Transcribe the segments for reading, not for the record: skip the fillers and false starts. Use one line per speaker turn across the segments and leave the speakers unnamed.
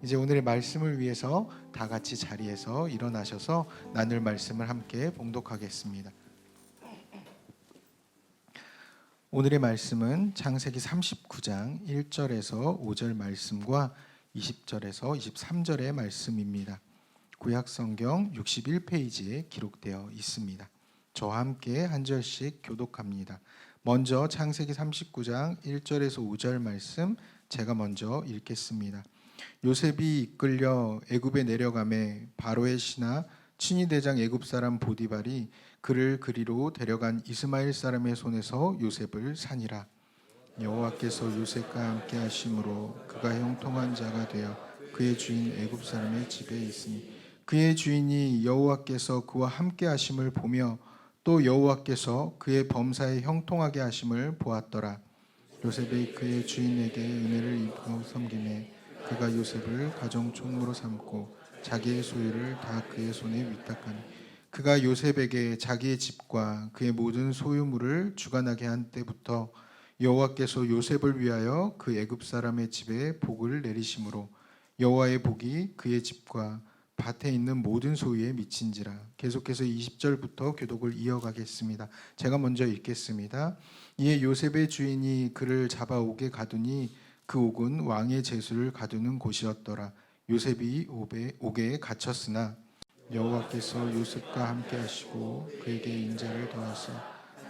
이제 오늘의 말씀을 위해서 다 같이 자리에서 일어나셔서 나눌 말씀을 함께 봉독하겠습니다. 오늘의 말씀은 창세기 39장 1절에서 5절 말씀과 20절에서 23절의 말씀입니다. 구약성경 61페이지에 기록되어 있습니다. 저와 함께 한 절씩 교독합니다. 먼저 창세기 39장 1절에서 5절 말씀 제가 먼저 읽겠습니다. 요셉이 이끌려 애굽에 내려가매 바로의 신하 친위대장 애굽 사람 보디발이 그를 그리로 데려간 이스마엘 사람의 손에서 요셉을 산이라. 여호와께서 요셉과 함께 하심으로 그가 형통한 자가 되어 그의 주인 애굽 사람의 집에 있으니 그의 주인이 여호와께서 그와 함께 하심을 보며 또 여호와께서 그의 범사에 형통하게 하심을 보았더라. 요셉이 그의 주인에게 은혜를 입어 섬기매 그가 요셉을 가정 총무로 삼고 자기의 소유를 다 그의 손에 위탁하니 그가 요셉에게 자기의 집과 그의 모든 소유물을 주관하게 한 때부터 여호와께서 요셉을 위하여 그 애굽 사람의 집에 복을 내리심으로 여호와의 복이 그의 집과 밭에 있는 모든 소유에 미친지라. 계속해서 20절부터 교독을 이어가겠습니다. 제가 먼저 읽겠습니다. 이에 요셉의 주인이 그를 잡아오게 가두니 그 옥은 왕의 제수를 가두는 곳이었더라. 요셉이 옥에 갇혔으나 여호와께서 요셉과 함께 하시고 그에게 인자를 더하사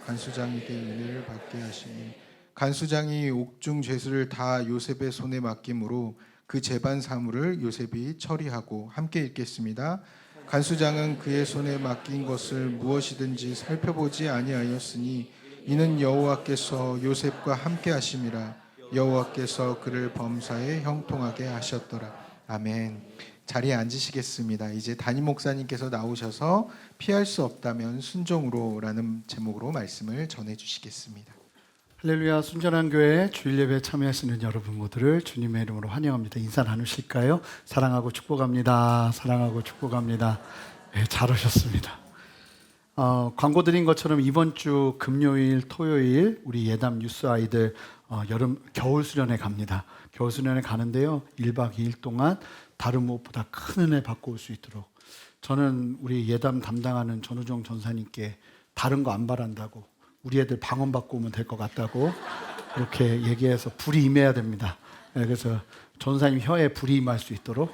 간수장에게 은혜를 받게 하시니 간수장이 옥중 죄수를 다 요셉의 손에 맡김으로 그 재반 사물을 요셉이 처리하고, 함께 읽겠습니다. 간수장은 그의 손에 맡긴 것을 무엇이든지 살펴보지 아니하였으니 이는 여호와께서 요셉과 함께 하심이라. 여호와께서 그를 범사에 형통하게 하셨더라. 아멘. 자리에 앉으시겠습니다. 이제 담임 목사님께서 나오셔서 피할 수 없다면 순종으로라는 제목으로 말씀을 전해 주시겠습니다.
할렐루야. 순전한 교회 주일 예배에 참여하시는 여러분 모두를 주님의 이름으로 환영합니다. 인사 나누실까요? 사랑하고 축복합니다. 사랑하고 축복합니다. 네, 잘 오셨습니다. 광고 드린 것처럼 이번 주 금요일, 토요일 우리 예담 뉴스 아이들 겨울 수련회 갑니다. 겨울 수련회 가는데요. 1박 2일 동안 다른 무엇보다 큰 은혜 받고 올 수 있도록, 저는 우리 예담 담당하는 전우정 전사님께 다른 거 안 바란다고, 우리 애들 방언 받고 오면 될 것 같다고 이렇게 얘기해서 불이 임해야 됩니다. 그래서 전사님 혀에 불이 임할 수 있도록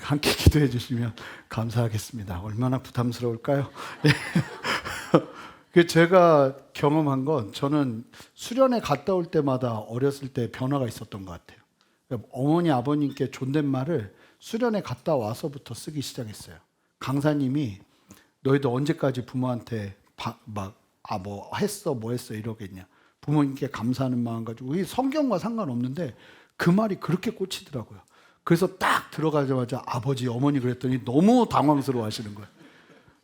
함께 기도해 주시면 감사하겠습니다. 얼마나 부담스러울까요? 제가 경험한 건, 저는 수련회 갔다 올 때마다 어렸을 때 변화가 있었던 것 같아요. 어머니 아버님께 존댓말을 수련회 갔다 와서부터 쓰기 시작했어요. 강사님이 너희도 언제까지 부모한테 뭐 했어 이러겠냐, 부모님께 감사하는 마음 가지고. 이 성경과 상관없는데 그 말이 그렇게 꽂히더라고요. 그래서 딱 들어가자마자 아버지 어머니 그랬더니 너무 당황스러워 하시는 거예요.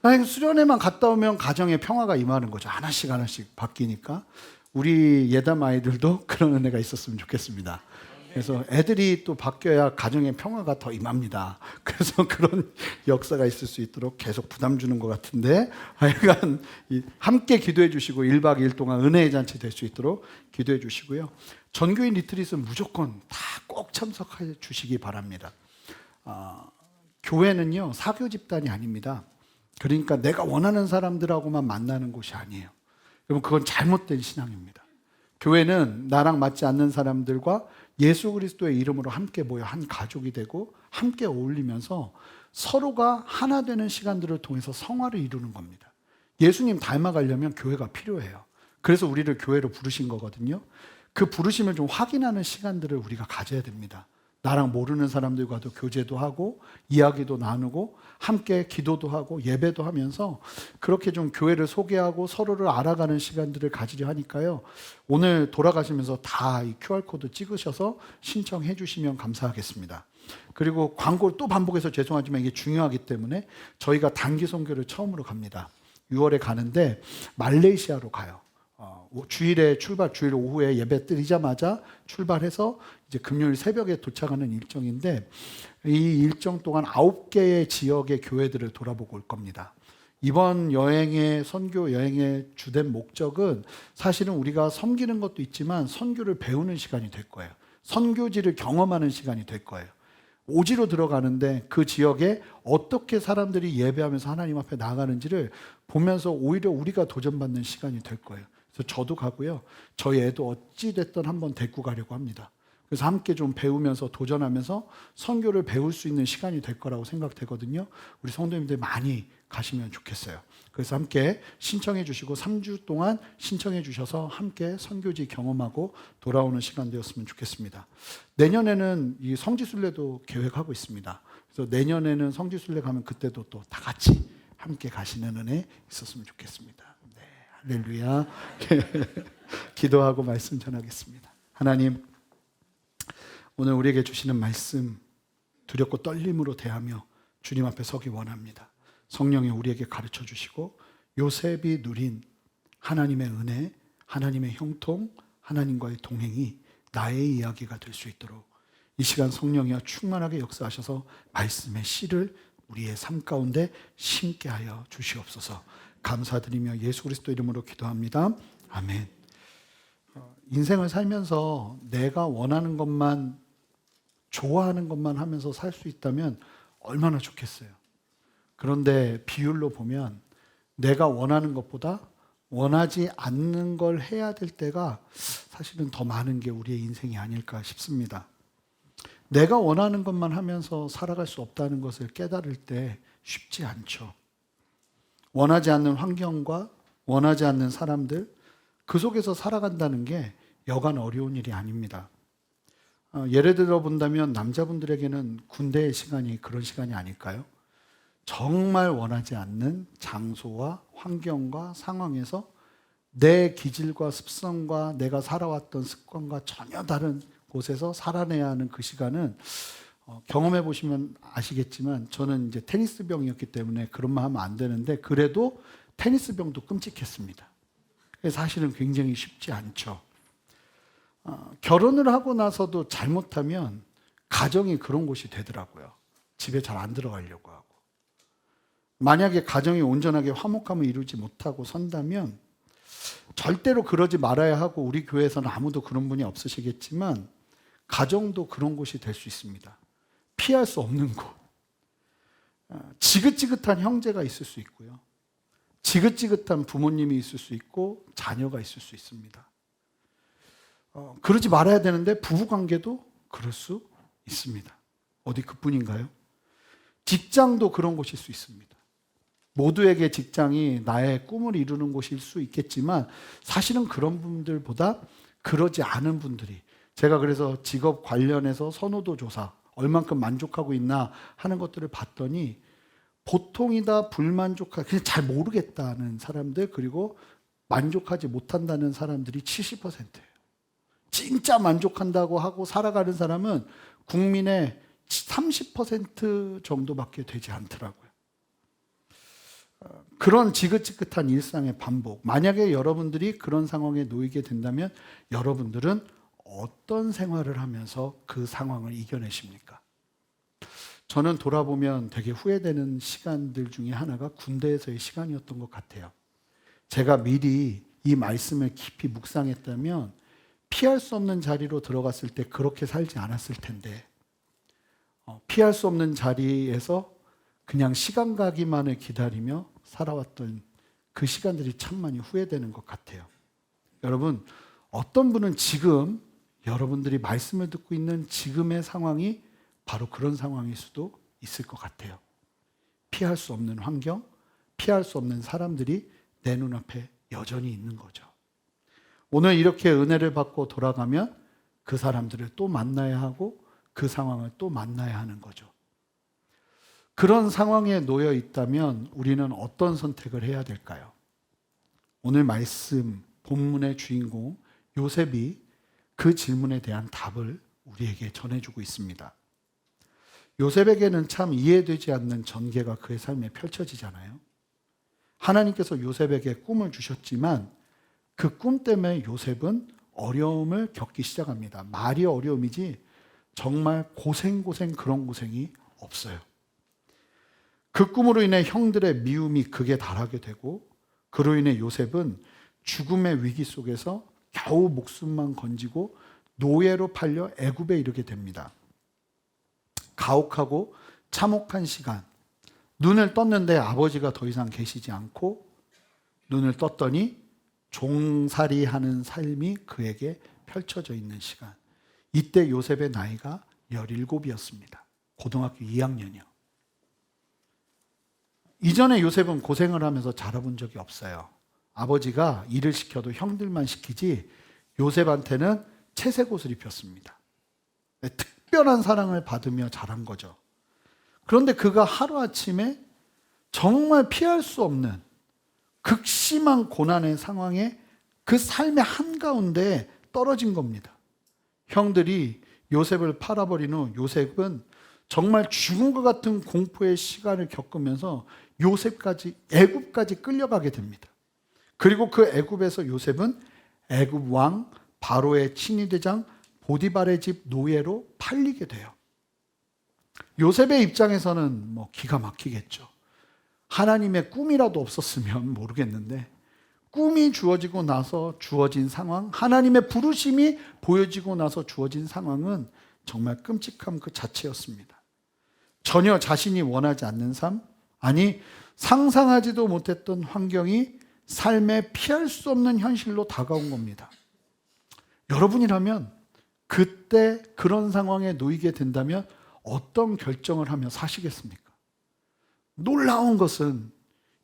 아니, 수련회만 갔다 오면 가정에 평화가 임하는 거죠. 하나씩 바뀌니까. 우리 예담 아이들도 그런 은혜가 있었으면 좋겠습니다. 그래서 애들이 또 바뀌어야 가정의 평화가 더 임합니다. 그래서 그런 역사가 있을 수 있도록 계속 부담 주는 것 같은데, 하여간 함께 기도해 주시고 1박 2일 동안 은혜의 잔치 될 수 있도록 기도해 주시고요. 전교인 리트릿은 무조건 다 꼭 참석해 주시기 바랍니다. 교회는요, 사교 집단이 아닙니다. 그러니까 내가 원하는 사람들하고만 만나는 곳이 아니에요. 여러분, 그건 잘못된 신앙입니다. 교회는 나랑 맞지 않는 사람들과 예수 그리스도의 이름으로 함께 모여 한 가족이 되고 함께 어울리면서 서로가 하나 되는 시간들을 통해서 성화를 이루는 겁니다. 예수님 닮아가려면 교회가 필요해요. 그래서 우리를 교회로 부르신 거거든요. 그 부르심을 좀 확인하는 시간들을 우리가 가져야 됩니다. 나랑 모르는 사람들과도 교제도 하고 이야기도 나누고 함께 기도도 하고 예배도 하면서 그렇게 좀 교회를 소개하고 서로를 알아가는 시간들을 가지려 하니까요. 오늘 돌아가시면서 다 이 QR코드 찍으셔서 신청해 주시면 감사하겠습니다. 그리고 광고 또 반복해서 죄송하지만 이게 중요하기 때문에 저희가 단기 선교를 처음으로 갑니다. 6월에 가는데 말레이시아로 가요. 주일에 출발, 주일 오후에 예배 드리자마자 출발해서 이제 금요일 새벽에 도착하는 일정인데, 이 일정 동안 9개의 지역의 교회들을 돌아보고 올 겁니다. 이번 여행의 선교 여행의 주된 목적은 사실은 우리가 섬기는 것도 있지만 선교를 배우는 시간이 될 거예요. 선교지를 경험하는 시간이 될 거예요. 오지로 들어가는데 그 지역에 어떻게 사람들이 예배하면서 하나님 앞에 나아가는지를 보면서 오히려 우리가 도전받는 시간이 될 거예요. 그래서 저도 가고요. 저희 애도 어찌됐든 한번 데리고 가려고 합니다. 그래서 함께 좀 배우면서 도전하면서 선교를 배울 수 있는 시간이 될 거라고 생각되거든요. 우리 성도님들 많이 가시면 좋겠어요. 그래서 함께 신청해 주시고 3주 동안 신청해 주셔서 함께 선교지 경험하고 돌아오는 시간 되었으면 좋겠습니다. 내년에는 이 성지순례도 계획하고 있습니다. 그래서 내년에는 성지순례 가면 그때도 또 다 같이 함께 가시는 은혜 있었으면 좋겠습니다. 네, 할렐루야. 기도하고 말씀 전하겠습니다. 하나님, 오늘 우리에게 주시는 말씀 두렵고 떨림으로 대하며 주님 앞에 서기 원합니다. 성령이 우리에게 가르쳐 주시고 요셉이 누린 하나님의 은혜, 하나님의 형통, 하나님과의 동행이 나의 이야기가 될 수 있도록 이 시간 성령이여 충만하게 역사하셔서 말씀의 씨를 우리의 삶 가운데 심게 하여 주시옵소서. 감사드리며 예수 그리스도 이름으로 기도합니다. 아멘. 인생을 살면서 내가 원하는 것만, 좋아하는 것만 하면서 살 수 있다면 얼마나 좋겠어요. 그런데 비율로 보면 내가 원하는 것보다 원하지 않는 걸 해야 될 때가 사실은 더 많은 게 우리의 인생이 아닐까 싶습니다. 내가 원하는 것만 하면서 살아갈 수 없다는 것을 깨달을 때 쉽지 않죠. 원하지 않는 환경과 원하지 않는 사람들, 그 속에서 살아간다는 게 여간 어려운 일이 아닙니다. 예를 들어 본다면 남자분들에게는 군대의 시간이 그런 시간이 아닐까요? 정말 원하지 않는 장소와 환경과 상황에서 내 기질과 습성과 내가 살아왔던 습관과 전혀 다른 곳에서 살아내야 하는 그 시간은 경험해 보시면 아시겠지만 저는 이제 테니스 병이었기 때문에 그런 말 하면 안 되는데 그래도 테니스 병도 끔찍했습니다. 사실은 굉장히 쉽지 않죠. 결혼을 하고 나서도 잘못하면 가정이 그런 곳이 되더라고요. 집에 잘 안 들어가려고 하고. 만약에 가정이 온전하게 화목함을 이루지 못하고 선다면 절대로 그러지 말아야 하고 우리 교회에서는 아무도 그런 분이 없으시겠지만 가정도 그런 곳이 될 수 있습니다. 피할 수 없는 곳. 지긋지긋한 형제가 있을 수 있고요. 지긋지긋한 부모님이 있을 수 있고 자녀가 있을 수 있습니다. 그러지 말아야 되는데 부부관계도 그럴 수 있습니다. 어디 그뿐인가요? 직장도 그런 곳일 수 있습니다. 모두에게 직장이 나의 꿈을 이루는 곳일 수 있겠지만 사실은 그런 분들보다 그러지 않은 분들이, 제가 그래서 직업 관련해서 선호도 조사 얼만큼 만족하고 있나 하는 것들을 봤더니 보통이다 불만족하고 그냥 잘 모르겠다는 사람들, 그리고 만족하지 못한다는 사람들이 70%예요. 진짜 만족한다고 하고 살아가는 사람은 국민의 30% 정도밖에 되지 않더라고요. 그런 지긋지긋한 일상의 반복. 만약에 여러분들이 그런 상황에 놓이게 된다면 여러분들은 어떤 생활을 하면서 그 상황을 이겨내십니까? 저는 돌아보면 되게 후회되는 시간들 중에 하나가 군대에서의 시간이었던 것 같아요. 제가 미리 이 말씀을 깊이 묵상했다면 피할 수 없는 자리로 들어갔을 때 그렇게 살지 않았을 텐데, 피할 수 없는 자리에서 그냥 시간 가기만을 기다리며 살아왔던 그 시간들이 참 많이 후회되는 것 같아요. 여러분, 어떤 분은 지금 여러분들이 말씀을 듣고 있는 지금의 상황이 바로 그런 상황일 수도 있을 것 같아요. 피할 수 없는 환경, 피할 수 없는 사람들이 내 눈앞에 여전히 있는 거죠. 오늘 이렇게 은혜를 받고 돌아가면 그 사람들을 또 만나야 하고 그 상황을 또 만나야 하는 거죠. 그런 상황에 놓여 있다면 우리는 어떤 선택을 해야 될까요? 오늘 말씀 본문의 주인공 요셉이 그 질문에 대한 답을 우리에게 전해주고 있습니다. 요셉에게는 참 이해되지 않는 전개가 그의 삶에 펼쳐지잖아요. 하나님께서 요셉에게 꿈을 주셨지만 그 꿈 때문에 요셉은 어려움을 겪기 시작합니다. 말이 어려움이지 정말 고생 그런 고생이 없어요. 그 꿈으로 인해 형들의 미움이 극에 달하게 되고 그로 인해 요셉은 죽음의 위기 속에서 겨우 목숨만 건지고 노예로 팔려 애굽에 이르게 됩니다. 가혹하고 참혹한 시간. 눈을 떴는데 아버지가 더 이상 계시지 않고 눈을 떴더니 종살이하는 삶이 그에게 펼쳐져 있는 시간. 이때 요셉의 나이가 17이었습니다. 고등학교 2학년이요. 이전에 요셉은 고생을 하면서 자라본 적이 없어요. 아버지가 일을 시켜도 형들만 시키지 요셉한테는 채색 옷을 입혔습니다. 특별한 사랑을 받으며 자란 거죠. 그런데 그가 하루아침에 정말 피할 수 없는 극심한 고난의 상황에 그 삶의 한가운데 떨어진 겁니다. 형들이 요셉을 팔아버린 후 요셉은 정말 죽음과 같은 공포의 시간을 겪으면서 애굽까지 끌려가게 됩니다. 그리고 그 애굽에서 요셉은 애굽 왕 바로의 친위대장 보디발의 집 노예로 팔리게 돼요. 요셉의 입장에서는 기가 막히겠죠. 하나님의 꿈이라도 없었으면 모르겠는데 꿈이 주어지고 나서 주어진 상황, 하나님의 부르심이 보여지고 나서 주어진 상황은 정말 끔찍함 그 자체였습니다. 전혀 자신이 원하지 않는 삶, 아니 상상하지도 못했던 환경이 삶에 피할 수 없는 현실로 다가온 겁니다. 여러분이라면 그때 그런 상황에 놓이게 된다면 어떤 결정을 하며 사시겠습니까? 놀라운 것은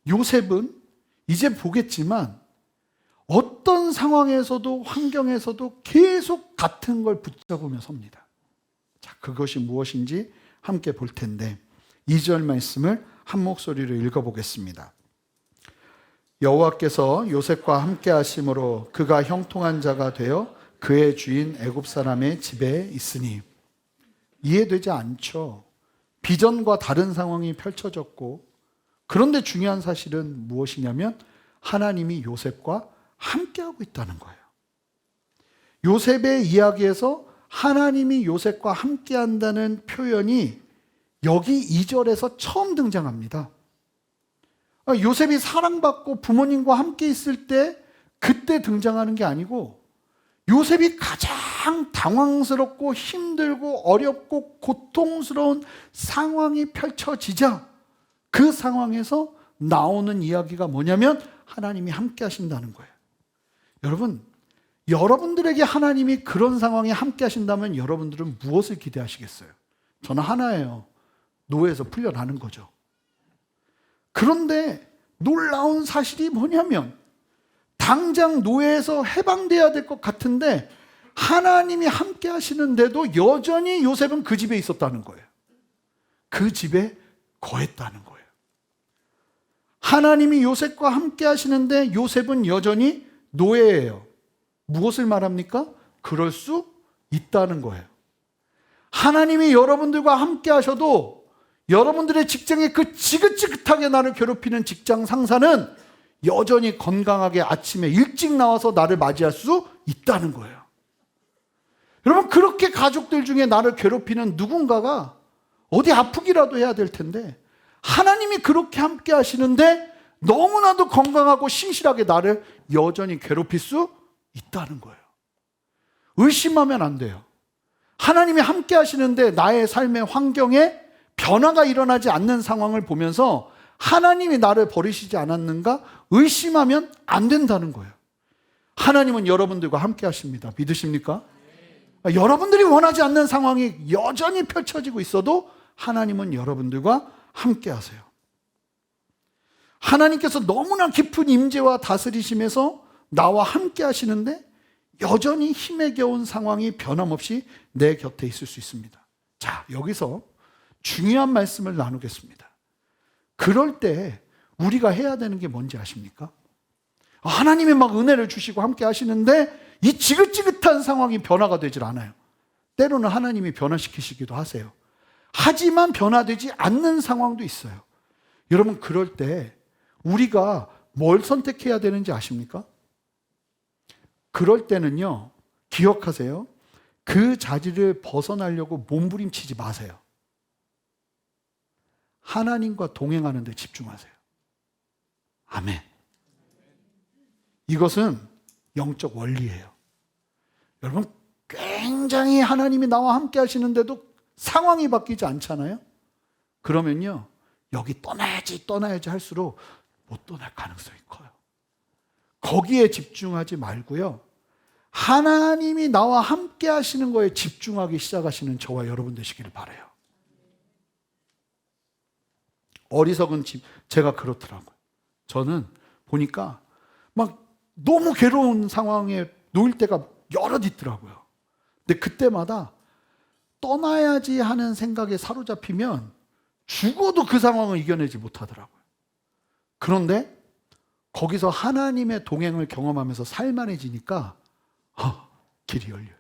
요셉은 이제 보겠지만 어떤 상황에서도 환경에서도 계속 같은 걸 붙잡으며 섭니다. 자, 그것이 무엇인지 함께 볼 텐데 2절 말씀을 한 목소리로 읽어보겠습니다. 여호와께서 요셉과 함께 하심으로 그가 형통한 자가 되어 그의 주인 애굽 사람의 집에 있으니. 이해되지 않죠. 비전과 다른 상황이 펼쳐졌고, 그런데 중요한 사실은 무엇이냐면 하나님이 요셉과 함께하고 있다는 거예요. 요셉의 이야기에서 하나님이 요셉과 함께한다는 표현이 여기 2절에서 처음 등장합니다. 요셉이 사랑받고 부모님과 함께 있을 때 그때 등장하는 게 아니고 요셉이 가장 당황스럽고 힘들고 어렵고 고통스러운 상황이 펼쳐지자 그 상황에서 나오는 이야기가 뭐냐면 하나님이 함께 하신다는 거예요. 여러분, 여러분들에게 하나님이 그런 상황에 함께 하신다면 여러분들은 무엇을 기대하시겠어요? 저는 하나예요. 노예에서 풀려나는 거죠. 그런데 놀라운 사실이 뭐냐면 당장 노예에서 해방돼야 될 것 같은데 하나님이 함께 하시는데도 여전히 요셉은 그 집에 있었다는 거예요. 그 집에 거했다는 거예요. 하나님이 요셉과 함께 하시는데 요셉은 여전히 노예예요. 무엇을 말합니까? 그럴 수 있다는 거예요. 하나님이 여러분들과 함께 하셔도 여러분들의 직장에 그 지긋지긋하게 나를 괴롭히는 직장 상사는 여전히 건강하게 아침에 일찍 나와서 나를 맞이할 수 있다는 거예요. 여러분, 그렇게 가족들 중에 나를 괴롭히는 누군가가 어디 아프기라도 해야 될 텐데 하나님이 그렇게 함께 하시는데 너무나도 건강하고 신실하게 나를 여전히 괴롭힐 수 있다는 거예요. 의심하면 안 돼요. 하나님이 함께 하시는데 나의 삶의 환경에 변화가 일어나지 않는 상황을 보면서 하나님이 나를 버리시지 않았는가 의심하면 안 된다는 거예요. 하나님은 여러분들과 함께 하십니다. 믿으십니까? 여러분들이 원하지 않는 상황이 여전히 펼쳐지고 있어도 하나님은 여러분들과 함께 하세요. 하나님께서 너무나 깊은 임재와 다스리심에서 나와 함께 하시는데 여전히 힘에 겨운 상황이 변함없이 내 곁에 있을 수 있습니다. 자, 여기서 중요한 말씀을 나누겠습니다. 그럴 때 우리가 해야 되는 게 뭔지 아십니까? 하나님이 막 은혜를 주시고 함께 하시는데 이 지긋지긋한 상황이 변화가 되질 않아요. 때로는 하나님이 변화시키시기도 하세요. 하지만 변화되지 않는 상황도 있어요. 여러분, 그럴 때 우리가 뭘 선택해야 되는지 아십니까? 그럴 때는요, 기억하세요. 그 자리를 벗어나려고 몸부림치지 마세요. 하나님과 동행하는 데 집중하세요. 아멘. 이것은 영적 원리예요. 여러분, 굉장히 하나님이 나와 함께 하시는데도 상황이 바뀌지 않잖아요. 그러면요, 여기 떠나야지 할수록 못 떠날 가능성이 커요. 거기에 집중하지 말고요, 하나님이 나와 함께 하시는 거에 집중하기 시작하시는 저와 여러분 되시기를 바라요. 어리석은 제가 그렇더라고요. 저는 보니까 막 너무 괴로운 상황에 놓일 때가 여럿 있더라고요. 근데 그때마다 떠나야지 하는 생각에 사로잡히면 죽어도 그 상황을 이겨내지 못하더라고요. 그런데 거기서 하나님의 동행을 경험하면서 살만해지니까 길이 열려요.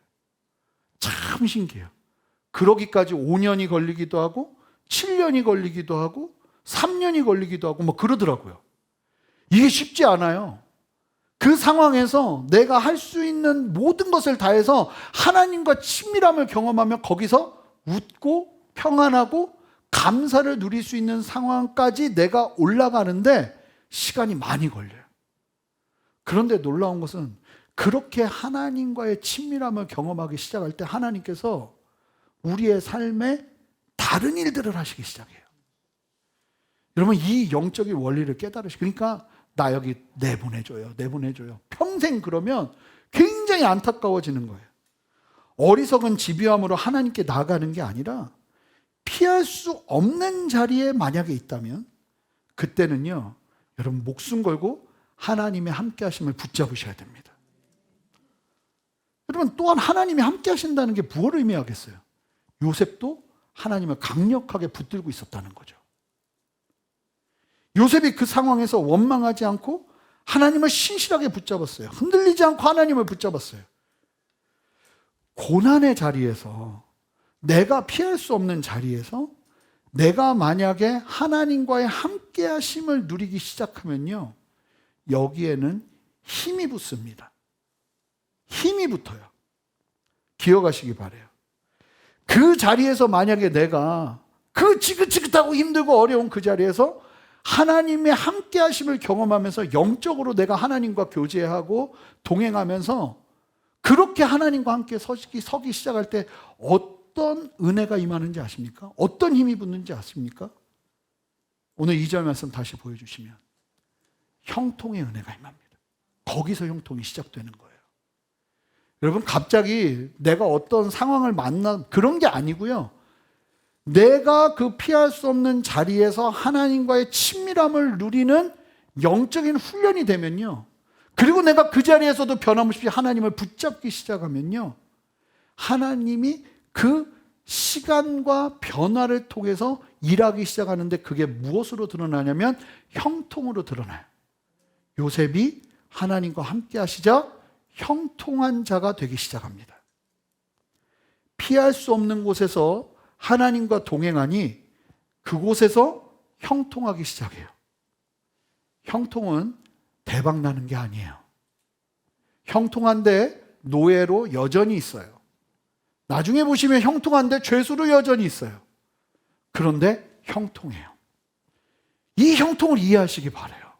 참 신기해요. 그러기까지 5년이 걸리기도 하고 7년이 걸리기도 하고 3년이 걸리기도 하고 뭐 그러더라고요. 이게 쉽지 않아요. 그 상황에서 내가 할 수 있는 모든 것을 다해서 하나님과 친밀함을 경험하며 거기서 웃고 평안하고 감사를 누릴 수 있는 상황까지 내가 올라가는데 시간이 많이 걸려요. 그런데 놀라운 것은 그렇게 하나님과의 친밀함을 경험하기 시작할 때 하나님께서 우리의 삶에 다른 일들을 하시기 시작해요. 여러분, 이 영적인 원리를 깨달으시고, 그러니까 나 여기 내보내줘요. 평생 그러면 굉장히 안타까워지는 거예요. 어리석은 집요함으로 하나님께 나아가는 게 아니라 피할 수 없는 자리에 만약에 있다면 그때는요, 여러분 목숨 걸고 하나님의 함께 하심을 붙잡으셔야 됩니다. 여러분, 또한 하나님이 함께 하신다는 게 무엇을 의미하겠어요? 요셉도 하나님을 강력하게 붙들고 있었다는 거죠. 요셉이 그 상황에서 원망하지 않고 하나님을 신실하게 붙잡았어요. 흔들리지 않고 하나님을 붙잡았어요. 고난의 자리에서, 내가 피할 수 없는 자리에서 내가 만약에 하나님과의 함께 하심을 누리기 시작하면요, 여기에는 힘이 붙습니다. 힘이 붙어요. 기억하시기 바라요. 그 자리에서 만약에 내가 그 지긋지긋하고 힘들고 어려운 그 자리에서 하나님의 함께 하심을 경험하면서 영적으로 내가 하나님과 교제하고 동행하면서 그렇게 하나님과 함께 서기 시작할 때 어떤 은혜가 임하는지 아십니까? 어떤 힘이 붙는지 아십니까? 오늘 2절 말씀 다시 보여주시면 형통의 은혜가 임합니다. 거기서 형통이 시작되는 거예요. 여러분, 갑자기 내가 어떤 상황을 만나 그런 게 아니고요, 내가 그 피할 수 없는 자리에서 하나님과의 친밀함을 누리는 영적인 훈련이 되면요, 그리고 내가 그 자리에서도 변함없이 하나님을 붙잡기 시작하면요, 하나님이 그 시간과 변화를 통해서 일하기 시작하는데 그게 무엇으로 드러나냐면 형통으로 드러나요. 요셉이 하나님과 함께 하시자 형통한 자가 되기 시작합니다. 피할 수 없는 곳에서 하나님과 동행하니 그곳에서 형통하기 시작해요. 형통은 대박 나는 게 아니에요. 형통한데 노예로 여전히 있어요. 나중에 보시면 형통한데 죄수로 여전히 있어요. 그런데 형통해요. 이 형통을 이해하시기 바라요.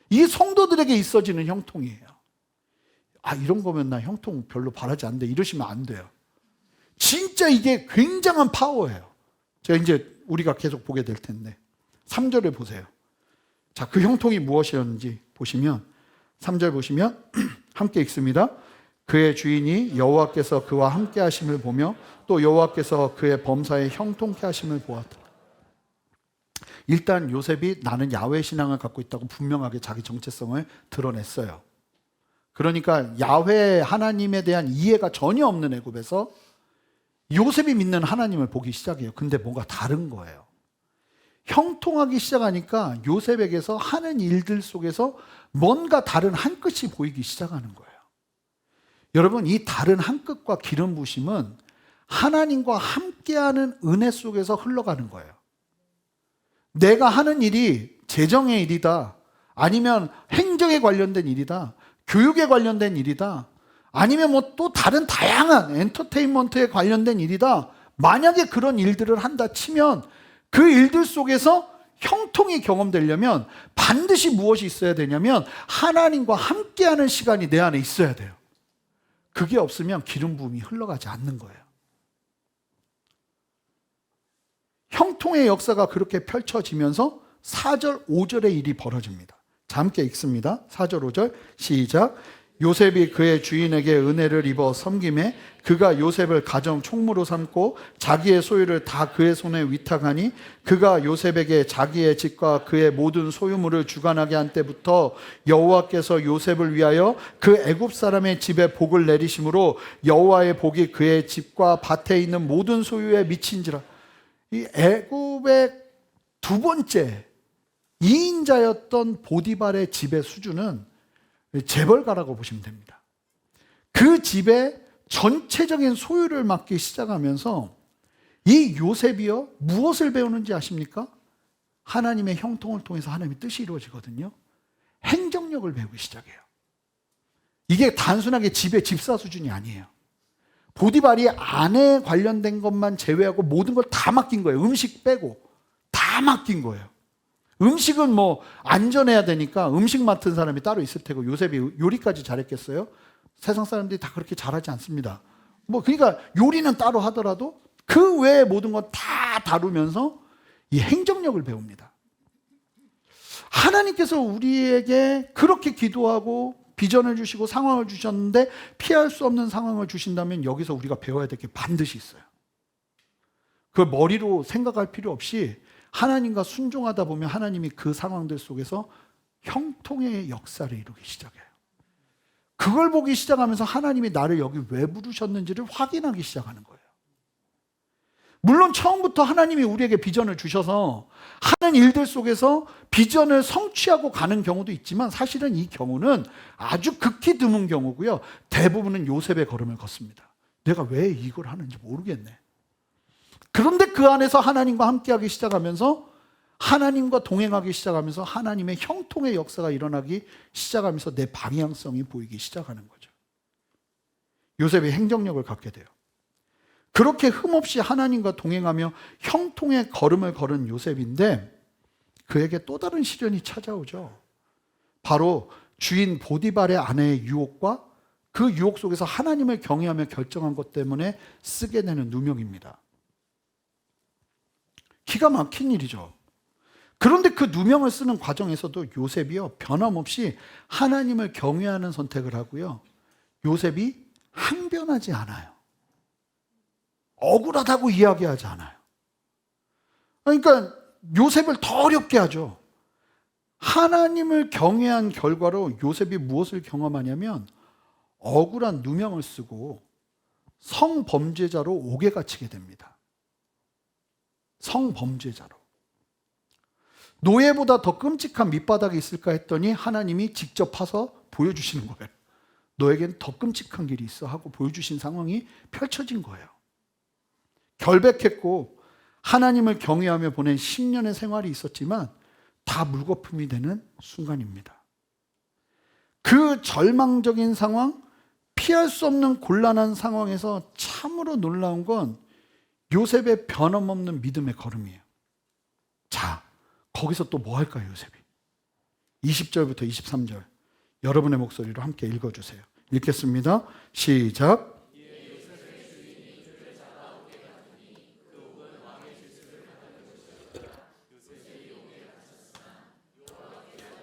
이 성도들에게 있어지는 형통이에요. 이런 거면 나 형통 별로 바라지 않는데 이러시면 안 돼요. 진짜 이게 굉장한 파워예요. 제가 이제 우리가 계속 보게 될 텐데 3절을 보세요. 자, 그 형통이 무엇이었는지 보시면 3절 보시면 함께 읽습니다. 그의 주인이 여호와께서 그와 함께 하심을 보며 또 여호와께서 그의 범사에 형통케 하심을 보았다. 일단 요셉이 나는 야훼 신앙을 갖고 있다고 분명하게 자기 정체성을 드러냈어요. 그러니까 야훼 하나님에 대한 이해가 전혀 없는 애굽에서 요셉이 믿는 하나님을 보기 시작해요. 근데 뭔가 다른 거예요. 형통하기 시작하니까 요셉에게서 하는 일들 속에서 뭔가 다른 한 끝이 보이기 시작하는 거예요. 여러분, 이 다른 한 끝과 기름 부심은 하나님과 함께하는 은혜 속에서 흘러가는 거예요. 내가 하는 일이 재정의 일이다, 아니면 행정에 관련된 일이다, 교육에 관련된 일이다, 아니면 뭐 또 다른 다양한 엔터테인먼트에 관련된 일이다, 만약에 그런 일들을 한다 치면 그 일들 속에서 형통이 경험되려면 반드시 무엇이 있어야 되냐면 하나님과 함께하는 시간이 내 안에 있어야 돼요. 그게 없으면 기름 부음이 흘러가지 않는 거예요. 형통의 역사가 그렇게 펼쳐지면서 4절, 5절의 일이 벌어집니다. 자, 함께 읽습니다. 4절, 5절 시작. 요셉이 그의 주인에게 은혜를 입어 섬김에 그가 요셉을 가정 총무로 삼고 자기의 소유를 다 그의 손에 위탁하니 그가 요셉에게 자기의 집과 그의 모든 소유물을 주관하게 한 때부터 여호와께서 요셉을 위하여 그 애굽 사람의 집에 복을 내리심으로 여호와의 복이 그의 집과 밭에 있는 모든 소유에 미친지라. 이 애굽의 두 번째 2인자였던 보디발의 집의 수준은 재벌가라고 보시면 됩니다. 그 집의 전체적인 소유를 맡기 시작하면서 이 요셉이요, 무엇을 배우는지 아십니까? 하나님의 형통을 통해서 하나님의 뜻이 이루어지거든요. 행정력을 배우기 시작해요. 이게 단순하게 집의 집사 수준이 아니에요. 보디발이 아내에 관련된 것만 제외하고 모든 걸 다 맡긴 거예요. 음식 빼고 다 맡긴 거예요. 음식은 뭐 안전해야 되니까 음식 맡은 사람이 따로 있을 테고, 요셉이 요리까지 잘했겠어요? 세상 사람들이 다 그렇게 잘하지 않습니다. 뭐 그러니까 요리는 따로 하더라도 그 외에 모든 건 다 다루면서 이 행정력을 배웁니다. 하나님께서 우리에게 그렇게 기도하고 비전을 주시고 상황을 주셨는데 피할 수 없는 상황을 주신다면 여기서 우리가 배워야 될 게 반드시 있어요. 그걸 머리로 생각할 필요 없이 하나님과 순종하다 보면 하나님이 그 상황들 속에서 형통의 역사를 이루기 시작해요. 그걸 보기 시작하면서 하나님이 나를 여기 왜 부르셨는지를 확인하기 시작하는 거예요. 물론 처음부터 하나님이 우리에게 비전을 주셔서 하는 일들 속에서 비전을 성취하고 가는 경우도 있지만 사실은 이 경우는 아주 극히 드문 경우고요. 대부분은 요셉의 걸음을 걷습니다. 내가 왜 이걸 하는지 모르겠네. 그런데 그 안에서 하나님과 함께하기 시작하면서 하나님과 동행하기 시작하면서 하나님의 형통의 역사가 일어나기 시작하면서 내 방향성이 보이기 시작하는 거죠. 요셉이 행정력을 갖게 돼요. 그렇게 흠없이 하나님과 동행하며 형통의 걸음을 걸은 요셉인데 그에게 또 다른 시련이 찾아오죠. 바로 주인 보디발의 아내의 유혹과 그 유혹 속에서 하나님을 경외하며 결정한 것 때문에 쓰게 되는 누명입니다. 기가 막힌 일이죠. 그런데 그 누명을 쓰는 과정에서도 요셉이요, 변함없이 하나님을 경외하는 선택을 하고요. 요셉이 항변하지 않아요. 억울하다고 이야기하지 않아요. 그러니까 요셉을 더 어렵게 하죠. 하나님을 경외한 결과로 요셉이 무엇을 경험하냐면 억울한 누명을 쓰고 성범죄자로 옥에 갇히게 됩니다. 성범죄자로. 노예보다 더 끔찍한 밑바닥이 있을까 했더니 하나님이 직접 파서 보여주시는 거예요. 너에겐 더 끔찍한 길이 있어 하고 보여주신 상황이 펼쳐진 거예요. 결백했고 하나님을 경외하며 보낸 10년의 생활이 있었지만 다 물거품이 되는 순간입니다. 그 절망적인 상황, 피할 수 없는 곤란한 상황에서 참으로 놀라운 건 요셉의 변함없는 믿음의 걸음이에요. 자, 거기서 또 뭐 할까요, 요셉이? 20절부터 23절 여러분의 목소리로 함께 읽어주세요. 읽겠습니다. 시작.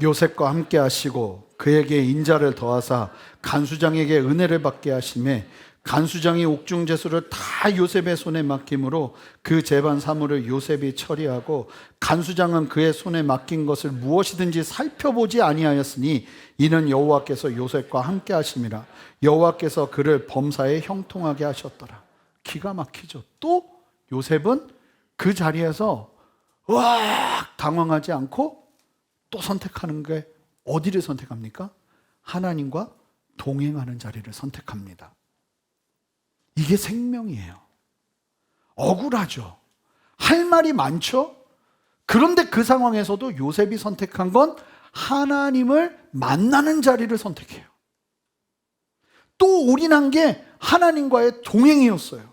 요셉과 함께 하시고 그에게 인자를 더하사 간수장에게 은혜를 받게 하심에 간수장이 옥중제수를 다 요셉의 손에 맡김으로 그 재반 사물을 요셉이 처리하고 간수장은 그의 손에 맡긴 것을 무엇이든지 살펴보지 아니하였으니 이는 여호와께서 요셉과 함께 하심이라. 여호와께서 그를 범사에 형통하게 하셨더라. 기가 막히죠. 또 요셉은 그 자리에서 으악 당황하지 않고 또 선택하는 게 어디를 선택합니까? 하나님과 동행하는 자리를 선택합니다. 이게 생명이에요. 억울하죠. 할 말이 많죠. 그런데 그 상황에서도 요셉이 선택한 건 하나님을 만나는 자리를 선택해요. 또 올인한 게 하나님과의 동행이었어요.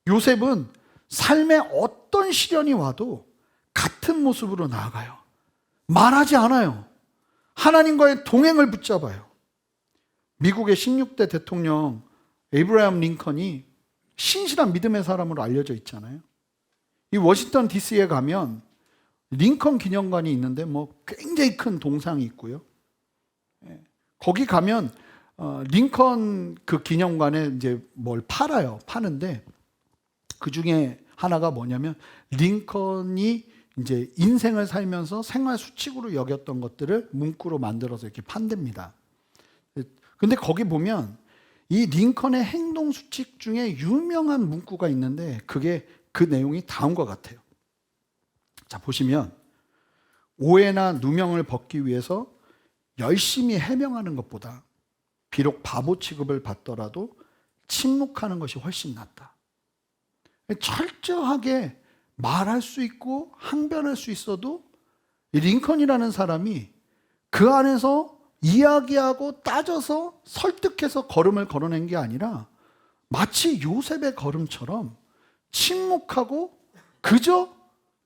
요셉은 삶에 어떤 시련이 와도 같은 모습으로 나아가요. 말하지 않아요. 하나님과의 동행을 붙잡아요. 미국의 16대 대통령 에이브라함 링컨이 신실한 믿음의 사람으로 알려져 있잖아요. 이 워싱턴 DC에 가면 링컨 기념관이 있는데 뭐 굉장히 큰 동상이 있고요. 거기 가면 링컨 그 기념관에 이제 뭘 팔아요. 파는데 그 중에 하나가 뭐냐면 링컨이 이제 인생을 살면서 생활 수칙으로 여겼던 것들을 문구로 만들어서 이렇게 판답니다. 근데 거기 보면 이 링컨의 행동 수칙 중에 유명한 문구가 있는데 그게 그 내용이 다음과 같아요. 자, 보시면 오해나 누명을 벗기 위해서 열심히 해명하는 것보다 비록 바보 취급을 받더라도 침묵하는 것이 훨씬 낫다. 철저하게 말할 수 있고 항변할 수 있어도 이 링컨이라는 사람이 그 안에서 이야기하고 따져서 설득해서 걸음을 걸어낸 게 아니라 마치 요셉의 걸음처럼 침묵하고 그저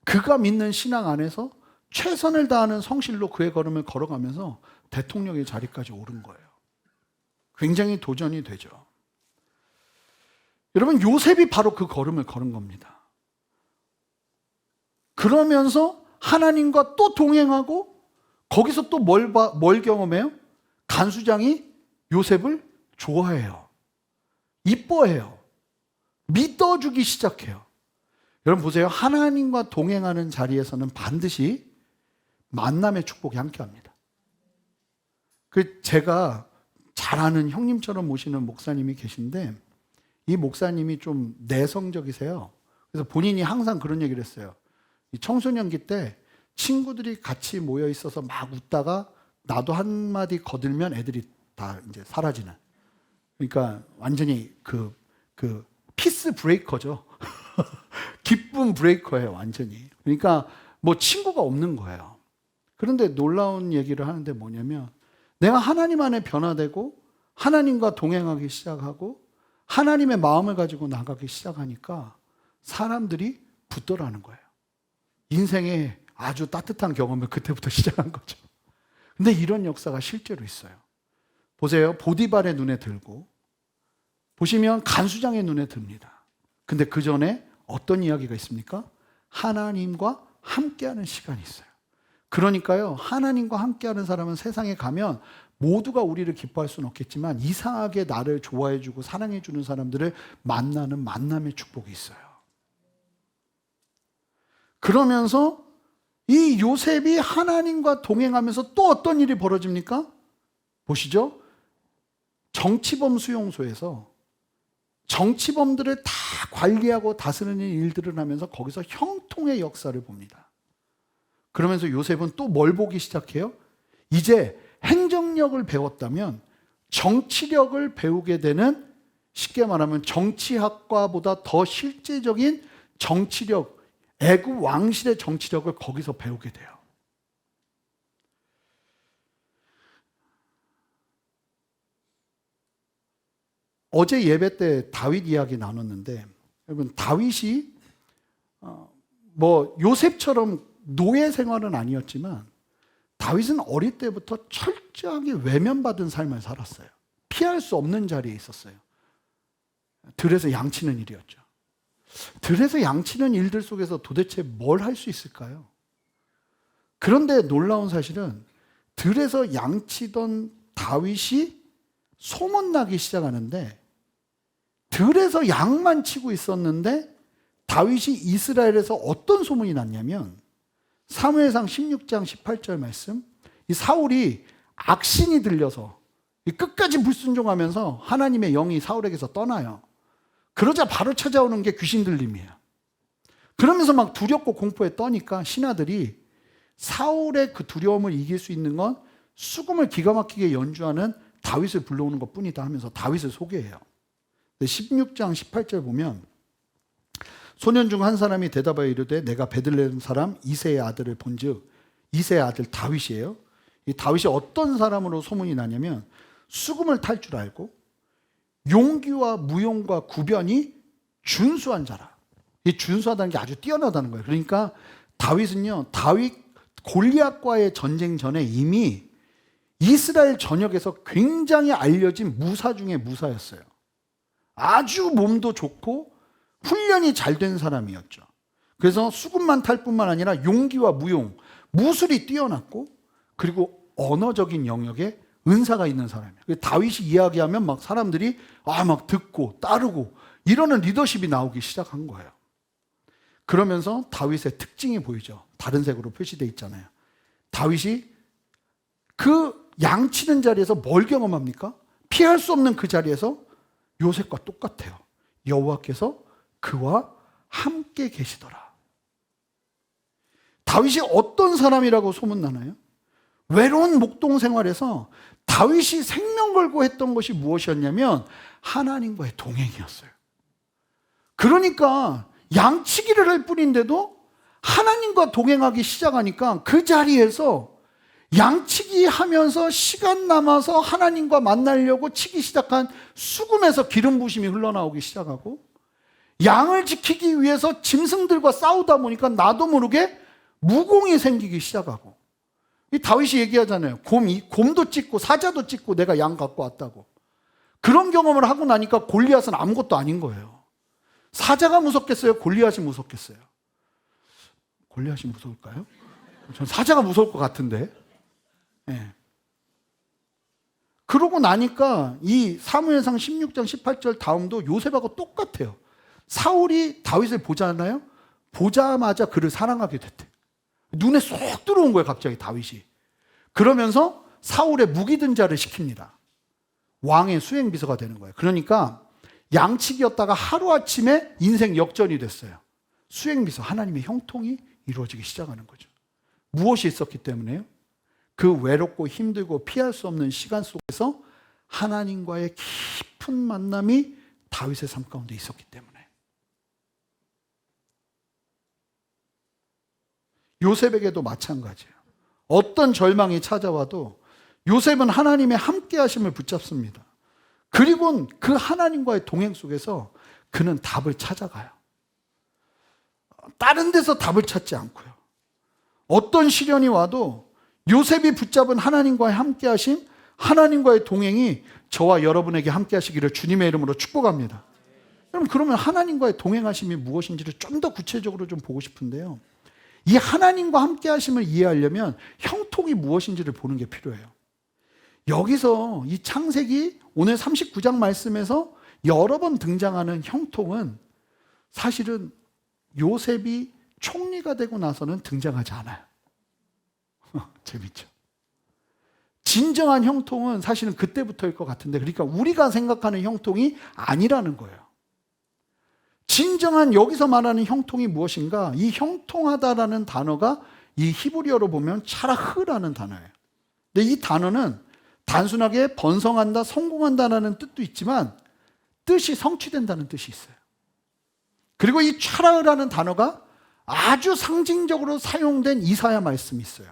그가 믿는 신앙 안에서 최선을 다하는 성실로 그의 걸음을 걸어가면서 대통령의 자리까지 오른 거예요. 굉장히 도전이 되죠. 여러분, 요셉이 바로 그 걸음을 걸은 겁니다. 그러면서 하나님과 또 동행하고 거기서 또 뭘 경험해요? 간수장이 요셉을 좋아해요. 이뻐해요. 믿어주기 시작해요. 여러분 보세요. 하나님과 동행하는 자리에서는 반드시 만남의 축복이 함께합니다. 제가 잘 아는 형님처럼 모시는 목사님이 계신데 이 목사님이 좀 내성적이세요. 그래서 본인이 항상 그런 얘기를 했어요. 이 청소년기 때 친구들이 같이 모여 있어서 막 웃다가 나도 한마디 거들면 애들이 다 이제 사라지는. 그러니까 완전히 그 피스 브레이커죠. 기쁨 브레이커예요, 완전히. 그러니까 뭐 친구가 없는 거예요. 그런데 놀라운 얘기를 하는데 뭐냐면 내가 하나님 안에 변화되고 하나님과 동행하기 시작하고 하나님의 마음을 가지고 나가기 시작하니까 사람들이 붙더라는 거예요. 인생에 아주 따뜻한 경험을 그때부터 시작한 거죠. 근데 이런 역사가 실제로 있어요. 보세요. 보디발의 눈에 들고 보시면 간수장의 눈에 듭니다. 근데 그 전에 어떤 이야기가 있습니까? 하나님과 함께하는 시간이 있어요. 그러니까요, 하나님과 함께하는 사람은 세상에 가면 모두가 우리를 기뻐할 수는 없겠지만 이상하게 나를 좋아해주고 사랑해주는 사람들을 만나는 만남의 축복이 있어요. 그러면서 이 요셉이 하나님과 동행하면서 또 어떤 일이 벌어집니까? 보시죠. 정치범 수용소에서 정치범들을 다 관리하고 다스리는 일들을 하면서 거기서 형통의 역사를 봅니다. 그러면서 요셉은 또 뭘 보기 시작해요? 이제 행정력을 배웠다면 정치력을 배우게 되는, 쉽게 말하면 정치학과보다 더 실제적인 정치력, 애국 왕실의 정치력을 거기서 배우게 돼요. 어제 예배 때 다윗 이야기 나눴는데 여러분, 다윗이 뭐 요셉처럼 노예 생활은 아니었지만 다윗은 어릴 때부터 철저하게 외면받은 삶을 살았어요. 피할 수 없는 자리에 있었어요. 들에서 양치는 일이었죠. 들에서 양치는 일들 속에서 도대체 뭘 할 수 있을까요? 그런데 놀라운 사실은 들에서 양치던 다윗이 소문나기 시작하는데 들에서 양만 치고 있었는데 다윗이 이스라엘에서 어떤 소문이 났냐면 사무엘상 16장 18절 말씀, 이 사울이 악신이 들려서 끝까지 불순종하면서 하나님의 영이 사울에게서 떠나요. 그러자 바로 찾아오는 게 귀신 들림이에요. 그러면서 막 두렵고 공포에 떠니까 신하들이 사울의 그 두려움을 이길 수 있는 건 수금을 기가 막히게 연주하는 다윗을 불러오는 것뿐이다 하면서 다윗을 소개해요. 16장 18절 보면 소년 중 한 사람이 대답하여 이르되 내가 베들레헴 사람 이새의 아들을 본즉, 이새의 아들 다윗이에요. 이 다윗이 어떤 사람으로 소문이 나냐면 수금을 탈 줄 알고 용기와 무용과 구변이 준수한 자라. 이 준수하다는 게 아주 뛰어나다는 거예요. 그러니까 다윗은요, 다윗 골리앗과의 전쟁 전에 이미 이스라엘 전역에서 굉장히 알려진 무사 중에 무사였어요. 아주 몸도 좋고 훈련이 잘 된 사람이었죠. 그래서 수금만 탈 뿐만 아니라 용기와 무용, 무술이 뛰어났고 그리고 언어적인 영역에 은사가 있는 사람이에요. 다윗이 이야기하면 막 사람들이 막 듣고 따르고 이러는 리더십이 나오기 시작한 거예요. 그러면서 다윗의 특징이 보이죠. 다른 색으로 표시되어 있잖아요. 다윗이 그 양치는 자리에서 뭘 경험합니까? 피할 수 없는 그 자리에서 요셉과 똑같아요. 여호와께서 그와 함께 계시더라. 다윗이 어떤 사람이라고 소문나나요? 외로운 목동 생활에서 다윗이 생명 걸고 했던 것이 무엇이었냐면 하나님과의 동행이었어요. 그러니까 양치기를 할 뿐인데도 하나님과 동행하기 시작하니까 그 자리에서 양치기 하면서 시간 남아서 하나님과 만나려고 치기 시작한 수금에서 기름 부심이 흘러나오기 시작하고, 양을 지키기 위해서 짐승들과 싸우다 보니까 나도 모르게 무공이 생기기 시작하고, 이 다윗이 얘기하잖아요. 곰도 찢고 사자도 찢고 내가 양 갖고 왔다고. 그런 경험을 하고 나니까 골리앗은 아무것도 아닌 거예요. 사자가 무섭겠어요? 골리앗이 무섭겠어요? 골리앗이 무서울까요? 전 사자가 무서울 것 같은데. 네. 그러고 나니까 이 사무엘상 16장 18절 다음도 요셉하고 똑같아요. 사울이 다윗을 보잖아요. 보자마자 그를 사랑하게 됐대. 눈에 쏙 들어온 거예요, 갑자기 다윗이. 그러면서 사울의 무기든 자를 시킵니다. 왕의 수행비서가 되는 거예요. 그러니까 양치기였다가 하루아침에 인생 역전이 됐어요. 수행비서, 하나님의 형통이 이루어지기 시작하는 거죠. 무엇이 있었기 때문에요? 그 외롭고 힘들고 피할 수 없는 시간 속에서 하나님과의 깊은 만남이 다윗의 삶 가운데 있었기 때문에. 요셉에게도 마찬가지예요. 어떤 절망이 찾아와도 요셉은 하나님의 함께 하심을 붙잡습니다. 그리고 그 하나님과의 동행 속에서 그는 답을 찾아가요. 다른 데서 답을 찾지 않고요. 어떤 시련이 와도 요셉이 붙잡은 하나님과의 함께 하심, 하나님과의 동행이 저와 여러분에게 함께 하시기를 주님의 이름으로 축복합니다. 여러분, 그러면 하나님과의 동행하심이 무엇인지를 좀 더 구체적으로 좀 보고 싶은데요. 이 하나님과 함께 하심을 이해하려면 형통이 무엇인지를 보는 게 필요해요. 여기서 이 창세기 오늘 39장 말씀에서 여러 번 등장하는 형통은 사실은 요셉이 총리가 되고 나서는 등장하지 않아요. 재밌죠? 진정한 형통은 사실은 그때부터일 것 같은데, 그러니까 우리가 생각하는 형통이 아니라는 거예요. 진정한 여기서 말하는 형통이 무엇인가? 이 형통하다라는 단어가 이 히브리어로 보면 차라흐라는 단어예요. 근데 이 단어는 단순하게 번성한다, 성공한다라는 뜻도 있지만 뜻이 성취된다는 뜻이 있어요. 그리고 이 차라흐라는 단어가 아주 상징적으로 사용된 이사야 말씀이 있어요.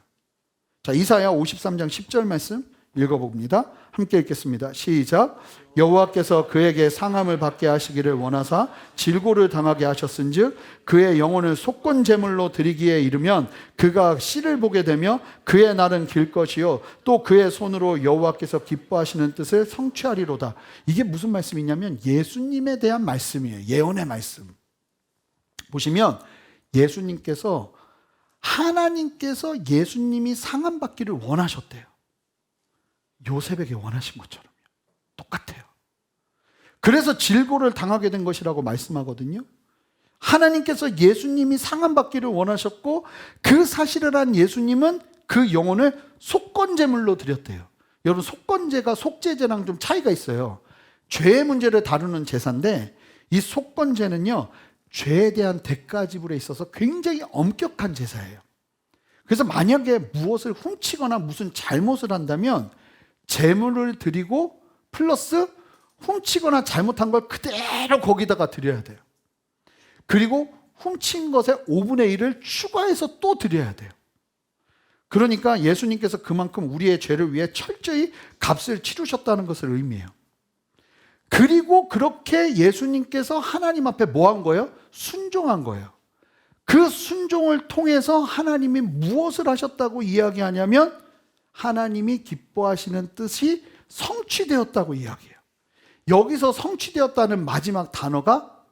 자, 이사야 53장 10절 말씀 읽어봅니다. 함께 읽겠습니다. 시작. 여호와께서 그에게 상함을 받게 하시기를 원하사 질고를 당하게 하셨은즉 그의 영혼을 속건 제물로 드리기에 이르면 그가 씨를 보게 되며 그의 날은 길 것이요 또 그의 손으로 여호와께서 기뻐하시는 뜻을 성취하리로다. 이게 무슨 말씀이냐면 예수님에 대한 말씀이에요. 예언의 말씀. 보시면 예수님께서, 하나님께서 예수님이 상함 받기를 원하셨대요. 요셉에게 원하신 것처럼요. 똑같아요. 그래서 질고를 당하게 된 것이라고 말씀하거든요. 하나님께서 예수님이 상함 받기를 원하셨고 그 사실을 한 예수님은 그 영혼을 속건제물로 드렸대요. 여러분, 속건제가 속죄제랑 좀 차이가 있어요. 죄의 문제를 다루는 제사인데 이 속건제는요, 죄에 대한 대가 지불에 있어서 굉장히 엄격한 제사예요. 그래서 만약에 무엇을 훔치거나 무슨 잘못을 한다면 제물을 드리고 플러스 훔치거나 잘못한 걸 그대로 거기다가 드려야 돼요. 그리고 훔친 것의 5분의 1을 추가해서 또 드려야 돼요. 그러니까 예수님께서 그만큼 우리의 죄를 위해 철저히 값을 치르셨다는 것을 의미해요. 그리고 그렇게 예수님께서 하나님 앞에 뭐 한 거예요? 순종한 거예요. 그 순종을 통해서 하나님이 무엇을 하셨다고 이야기하냐면 하나님이 기뻐하시는 뜻이 성취되었다고 이야기해요. 여기서 성취되었다는 마지막 단어가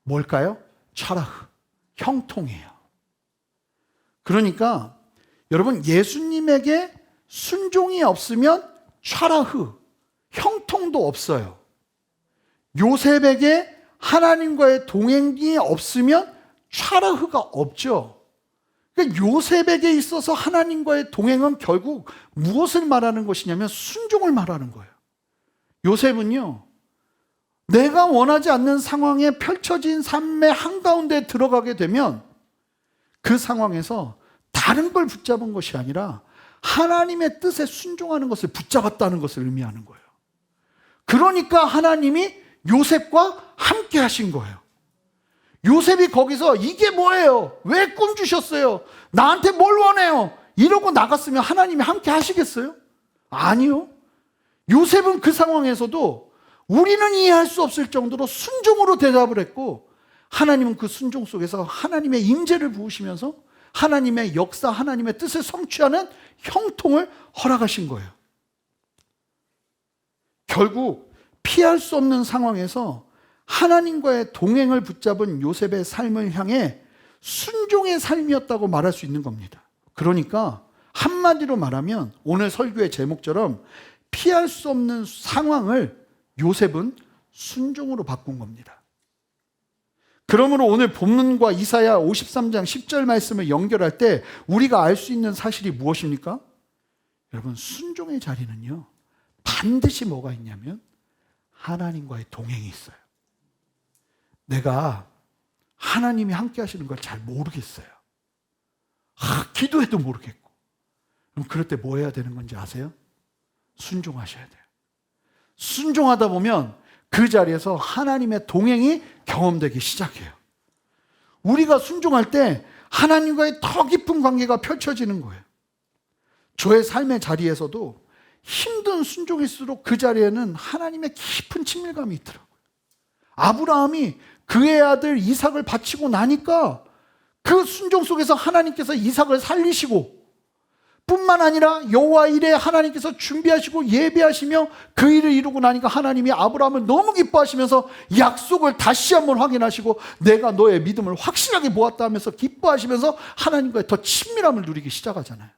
뭘까요? 차라흐, 형통이에요. 그러니까 여러분, 예수님에게 순종이 없으면 촤라흐, 형통도 없어요. 요셉에게 하나님과의 동행이 없으면 촤라흐가 없죠. 그러니까 요셉에게 있어서 하나님과의 동행은 결국 무엇을 말하는 것이냐면 순종을 말하는 거예요. 요셉은요, 내가 원하지 않는 상황에 펼쳐진 삶의 한가운데 들어가게 되면 그 상황에서 다른 걸 붙잡은 것이 아니라 하나님의 뜻에 순종하는 것을 붙잡았다는 것을 의미하는 거예요. 그러니까 하나님이 요셉과 함께 하신 거예요. 요셉이 거기서 이게 뭐예요? 왜 꿈 주셨어요? 나한테 뭘 원해요? 이러고 나갔으면 하나님이 함께 하시겠어요? 아니요. 요셉은 그 상황에서도 우리는 이해할 수 없을 정도로 순종으로 대답을 했고, 하나님은 그 순종 속에서 하나님의 임재를 부으시면서 하나님의 역사, 하나님의 뜻을 성취하는 형통을 허락하신 거예요. 결국 피할 수 없는 상황에서 하나님과의 동행을 붙잡은 요셉의 삶을 향해 순종의 삶이었다고 말할 수 있는 겁니다. 그러니까 한마디로 말하면 오늘 설교의 제목처럼 피할 수 없는 상황을 요셉은 순종으로 바꾼 겁니다. 그러므로 오늘 본문과 이사야 53장 10절 말씀을 연결할 때 우리가 알 수 있는 사실이 무엇입니까? 여러분, 순종의 자리는요, 반드시 뭐가 있냐면 하나님과의 동행이 있어요. 내가 하나님이 함께 하시는 걸 잘 모르겠어요. 기도해도 모르겠고. 그럼 그럴 때 뭐 해야 되는 건지 아세요? 순종하셔야 돼요. 순종하다 보면 그 자리에서 하나님의 동행이 경험되기 시작해요. 우리가 순종할 때 하나님과의 더 깊은 관계가 펼쳐지는 거예요. 저의 삶의 자리에서도 힘든 순종일수록 그 자리에는 하나님의 깊은 친밀감이 있더라고요. 아브라함이 그의 아들 이삭을 바치고 나니까 그 순종 속에서 하나님께서 이삭을 살리시고, 뿐만 아니라 여호와 일에 하나님께서 준비하시고 예배하시며 그 일을 이루고 나니까 하나님이 아브라함을 너무 기뻐하시면서 약속을 다시 한번 확인하시고 내가 너의 믿음을 확실하게 보았다 하면서 기뻐하시면서 하나님과의 더 친밀함을 누리기 시작하잖아요.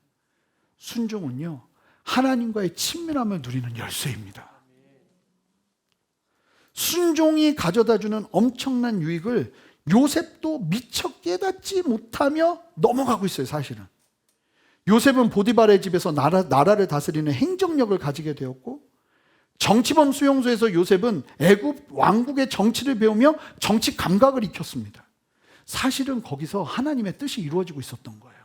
순종은요, 하나님과의 친밀함을 누리는 열쇠입니다. 순종이 가져다주는 엄청난 유익을 요셉도 미처 깨닫지 못하며 넘어가고 있어요. 사실은 요셉은 보디발의 집에서 나라를 다스리는 행정력을 가지게 되었고, 정치범 수용소에서 요셉은 애굽 왕국의 정치를 배우며 정치 감각을 익혔습니다. 사실은 거기서 하나님의 뜻이 이루어지고 있었던 거예요.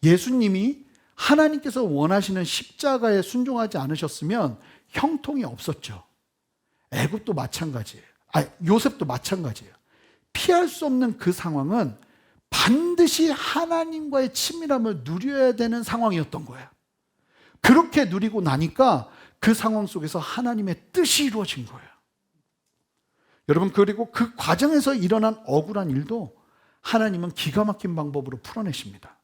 예수님이 하나님께서 원하시는 십자가에 순종하지 않으셨으면 형통이 없었죠. 애굽도 마찬가지예요. 요셉도 마찬가지예요. 피할 수 없는 그 상황은 반드시 하나님과의 친밀함을 누려야 되는 상황이었던 거예요. 그렇게 누리고 나니까 그 상황 속에서 하나님의 뜻이 이루어진 거예요. 여러분, 그리고 그 과정에서 일어난 억울한 일도 하나님은 기가 막힌 방법으로 풀어내십니다.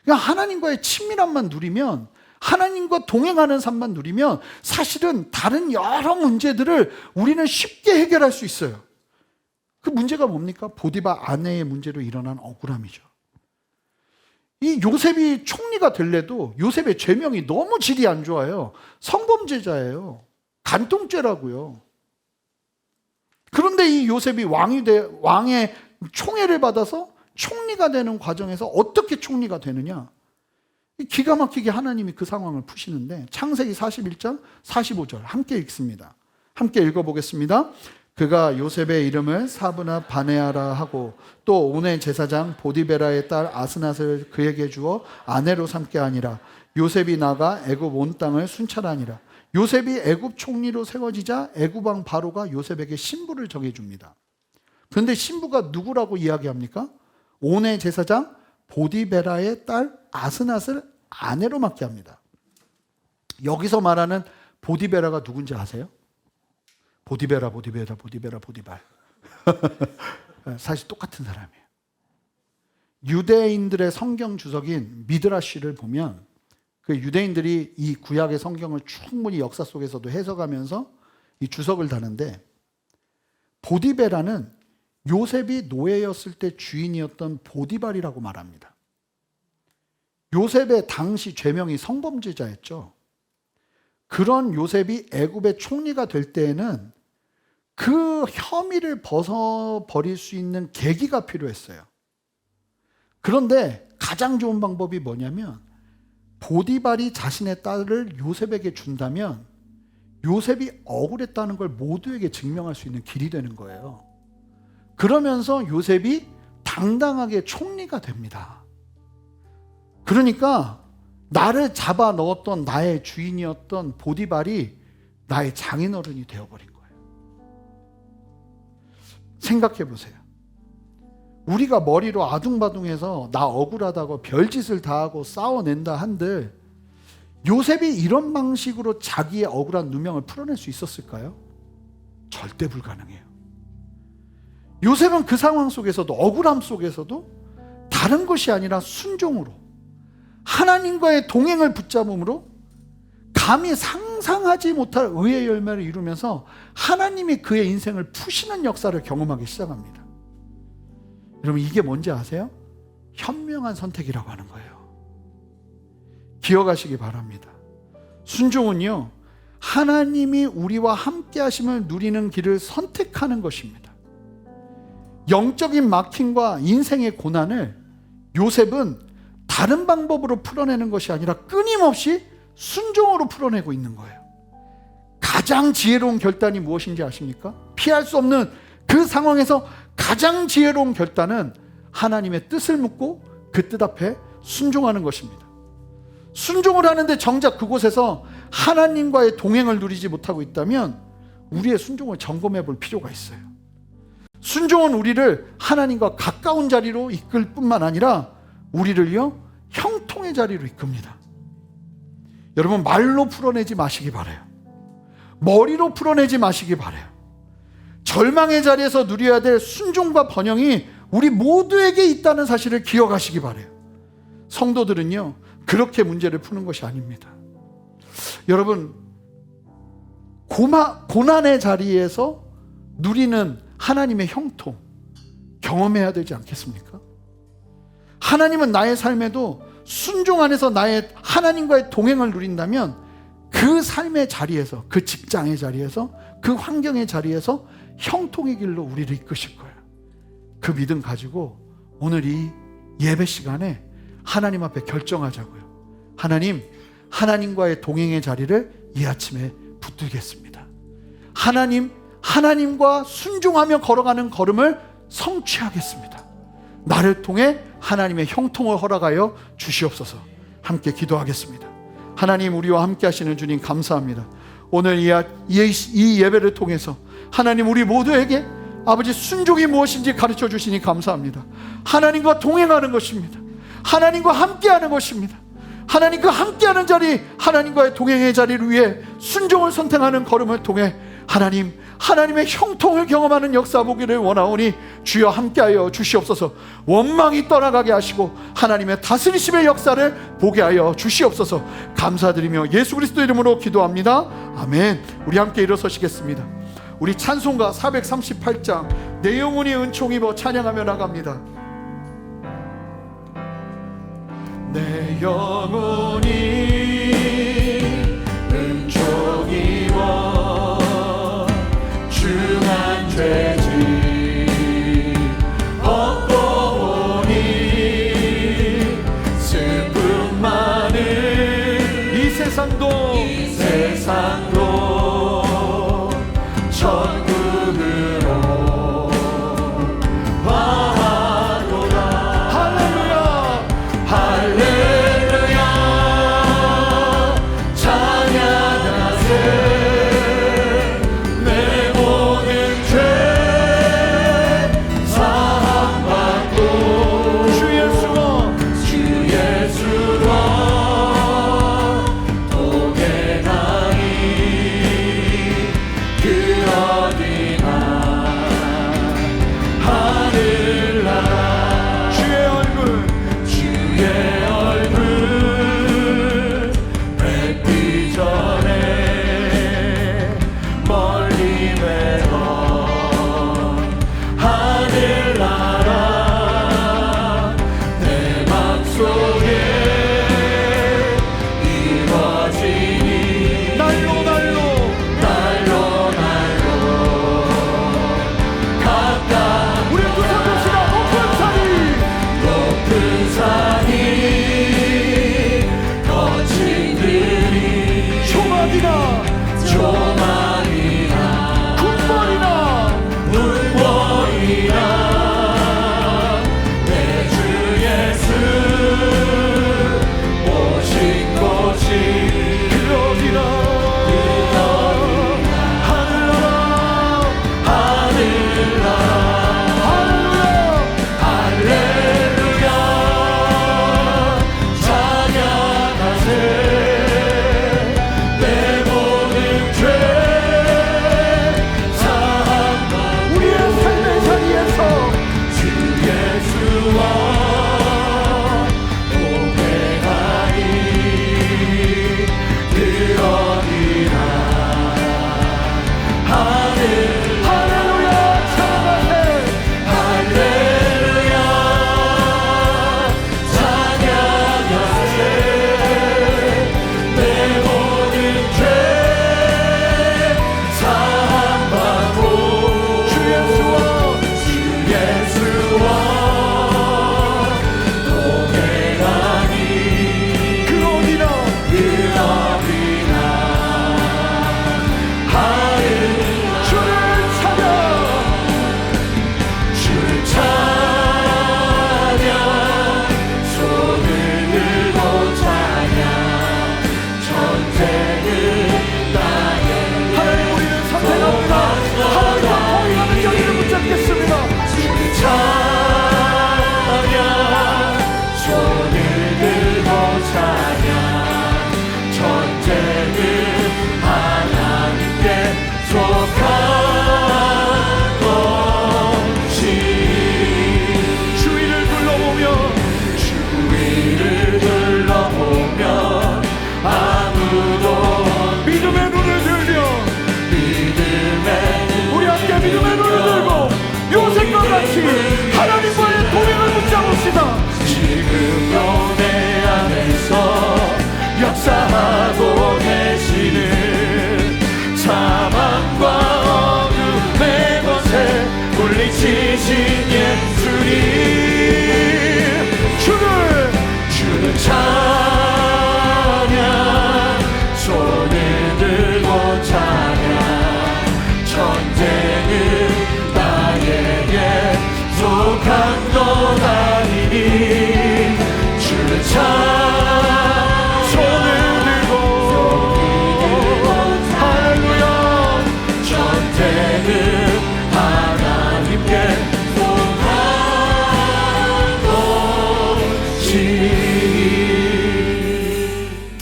그러니까 하나님과의 친밀함만 누리면, 하나님과 동행하는 삶만 누리면 사실은 다른 여러 문제들을 우리는 쉽게 해결할 수 있어요. 그 문제가 뭡니까? 보디발 아내의 문제로 일어난 억울함이죠. 이 요셉이 총리가 될래도 요셉의 죄명이 너무 질이 안 좋아요. 성범죄자예요. 간통죄라고요. 그런데 이 요셉이 왕의 총애를 받아서 총리가 되는 과정에서 어떻게 총리가 되느냐? 기가 막히게 하나님이 그 상황을 푸시는데, 창세기 41장 45절 함께 읽습니다. 함께 읽어보겠습니다. 그가 요셉의 이름을 사브나 바네아라 하고 또 온의 제사장 보디베라의 딸 아스낫을 그에게 주어 아내로 삼게 하니라. 요셉이 나가 애굽 온 땅을 순찰하니라. 요셉이 애굽 총리로 세워지자 애굽 왕 바로가 요셉에게 신부를 정해줍니다. 그런데 신부가 누구라고 이야기합니까? 온의 제사장 보디베라의 딸 아스낫을 아내로 맡게 합니다. 여기서 말하는 보디베라가 누군지 아세요? 보디발. 사실 똑같은 사람이에요. 유대인들의 성경 주석인 미드라시를 보면 그 유대인들이 이 구약의 성경을 충분히 역사 속에서도 해석하면서 이 주석을 다는데, 보디베라는 요셉이 노예였을 때 주인이었던 보디발이라고 말합니다. 요셉의 당시 죄명이 성범죄자였죠. 그런 요셉이 애굽의 총리가 될 때에는 그 혐의를 벗어버릴 수 있는 계기가 필요했어요. 그런데 가장 좋은 방법이 뭐냐면 보디발이 자신의 딸을 요셉에게 준다면 요셉이 억울했다는 걸 모두에게 증명할 수 있는 길이 되는 거예요. 그러면서 요셉이 당당하게 총리가 됩니다. 그러니까 나를 잡아 넣었던 나의 주인이었던 보디발이 나의 장인어른이 되어버린 거예요. 생각해 보세요. 우리가 머리로 아둥바둥해서 나 억울하다고 별짓을 다 하고 싸워낸다 한들 요셉이 이런 방식으로 자기의 억울한 누명을 풀어낼 수 있었을까요? 절대 불가능해요. 요셉은 그 상황 속에서도 억울함 속에서도 다른 것이 아니라 순종으로 하나님과의 동행을 붙잡음으로 감히 상상하지 못할 의의 열매를 이루면서 하나님이 그의 인생을 푸시는 역사를 경험하기 시작합니다. 여러분 이게 뭔지 아세요? 현명한 선택이라고 하는 거예요. 기억하시기 바랍니다. 순종은요, 하나님이 우리와 함께 하심을 누리는 길을 선택하는 것입니다. 영적인 막힘과 인생의 고난을 요셉은 다른 방법으로 풀어내는 것이 아니라 끊임없이 순종으로 풀어내고 있는 거예요. 가장 지혜로운 결단이 무엇인지 아십니까? 피할 수 없는 그 상황에서 가장 지혜로운 결단은 하나님의 뜻을 묻고 그 뜻 앞에 순종하는 것입니다. 순종을 하는데 정작 그곳에서 하나님과의 동행을 누리지 못하고 있다면 우리의 순종을 점검해 볼 필요가 있어요. 순종은 우리를 하나님과 가까운 자리로 이끌 뿐만 아니라 우리를요, 형통의 자리로 이끕니다. 여러분 말로 풀어내지 마시기 바라요. 머리로 풀어내지 마시기 바라요. 절망의 자리에서 누려야 될 순종과 번영이 우리 모두에게 있다는 사실을 기억하시기 바라요. 성도들은요, 그렇게 문제를 푸는 것이 아닙니다. 여러분, 고난의 자리에서 누리는 하나님의 형통 경험해야 되지 않겠습니까? 하나님은 나의 삶에도 순종 안에서 나의 하나님과의 동행을 누린다면 그 삶의 자리에서, 그 직장의 자리에서, 그 환경의 자리에서 형통의 길로 우리를 이끄실 거예요. 그 믿음 가지고 오늘 이 예배 시간에 하나님 앞에 결정하자고요. 하나님, 하나님과의 동행의 자리를 이 아침에 붙들겠습니다. 하나님과 순종하며 걸어가는 걸음을 성취하겠습니다. 나를 통해 하나님의 형통을 허락하여 주시옵소서. 함께 기도하겠습니다. 하나님, 우리와 함께 하시는 주님 감사합니다. 오늘 이 예배를 통해서 하나님 우리 모두에게 아버지 순종이 무엇인지 가르쳐 주시니 감사합니다. 하나님과 동행하는 것입니다. 하나님과 함께하는 것입니다. 하나님과 함께하는 자리, 하나님과의 동행의 자리를 위해 순종을 선택하는 걸음을 통해 하나님의 형통을 경험하는 역사 보기를 원하오니 주여 함께하여 주시옵소서. 원망이 떠나가게 하시고 하나님의 다스리심의 역사를 보게 하여 주시옵소서. 감사드리며 예수 그리스도 이름으로 기도합니다. 아멘. 우리 함께 일어서시겠습니다. 우리 찬송가 438장 내 영혼이 은총 입어 찬양하며 나갑니다. 내 영혼이 은총 입어 중한 죄짐 얻고 오니 슬픔 많은 이 세상도 천국으로 와도다. 할렐루야 할렐루야 찬양하세. 내 모든 죄 사함받고 주 예수와 동행하니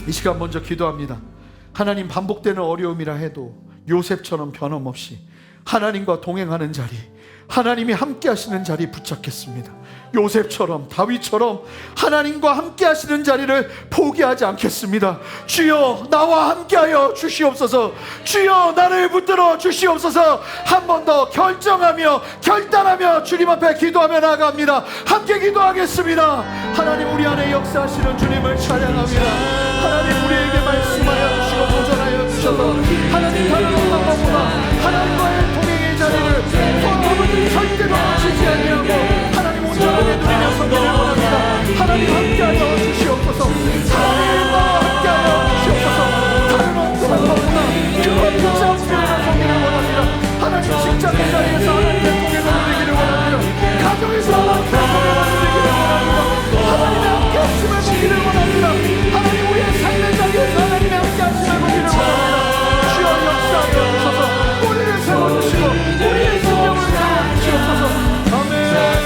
이 시간 먼저 기도합니다. 하나님, 반복되는 어려움이라 해도 요셉처럼 변함없이 하나님과 동행하는 자리, 하나님이 함께 하시는 자리 붙잡겠습니다. 요셉처럼, 다윗처럼 하나님과 함께 하시는 자리를 포기하지 않겠습니다. 주여, 나와 함께하여 주시옵소서. 주여, 나를 붙들어 주시옵소서. 한 번 더 결정하며 결단하며 주님 앞에 기도하며 나아갑니다. 함께 기도하겠습니다. 하나님, 우리 안에 역사하시는 주님을 찬양합니다. 하나님, 우리에게 말씀하여 주시고 도전하여 주셔서 하나님, 다른 어떤 것보다 하나님과의 동행의 자리를 아버지 절대로 놓치지 아니하고 하나님 온전하게 누리며 섬기를 원합니다. 하나님, 함께하여 주시옵소서. 하나님과 함께하여 주시옵소서. 다른 어떤 것보다 그와 붙잡으며 섬기를 원합니다. 하나님, 직장의 자리에서 하나님의 동행을 누리기를 원합니다. 가정에서 하나님의 동행을 누리기를 원합니다. 하나님의 함께 하심을 보기를 원합니다. 하나님, 우리의 삶의 자리에서 하나님의 함께 하심을 보기를 원합니다. 주여, 역사하여 주셔서 우리를 세워주시고 우리의 신경을 세워주시옵소서. 아멘.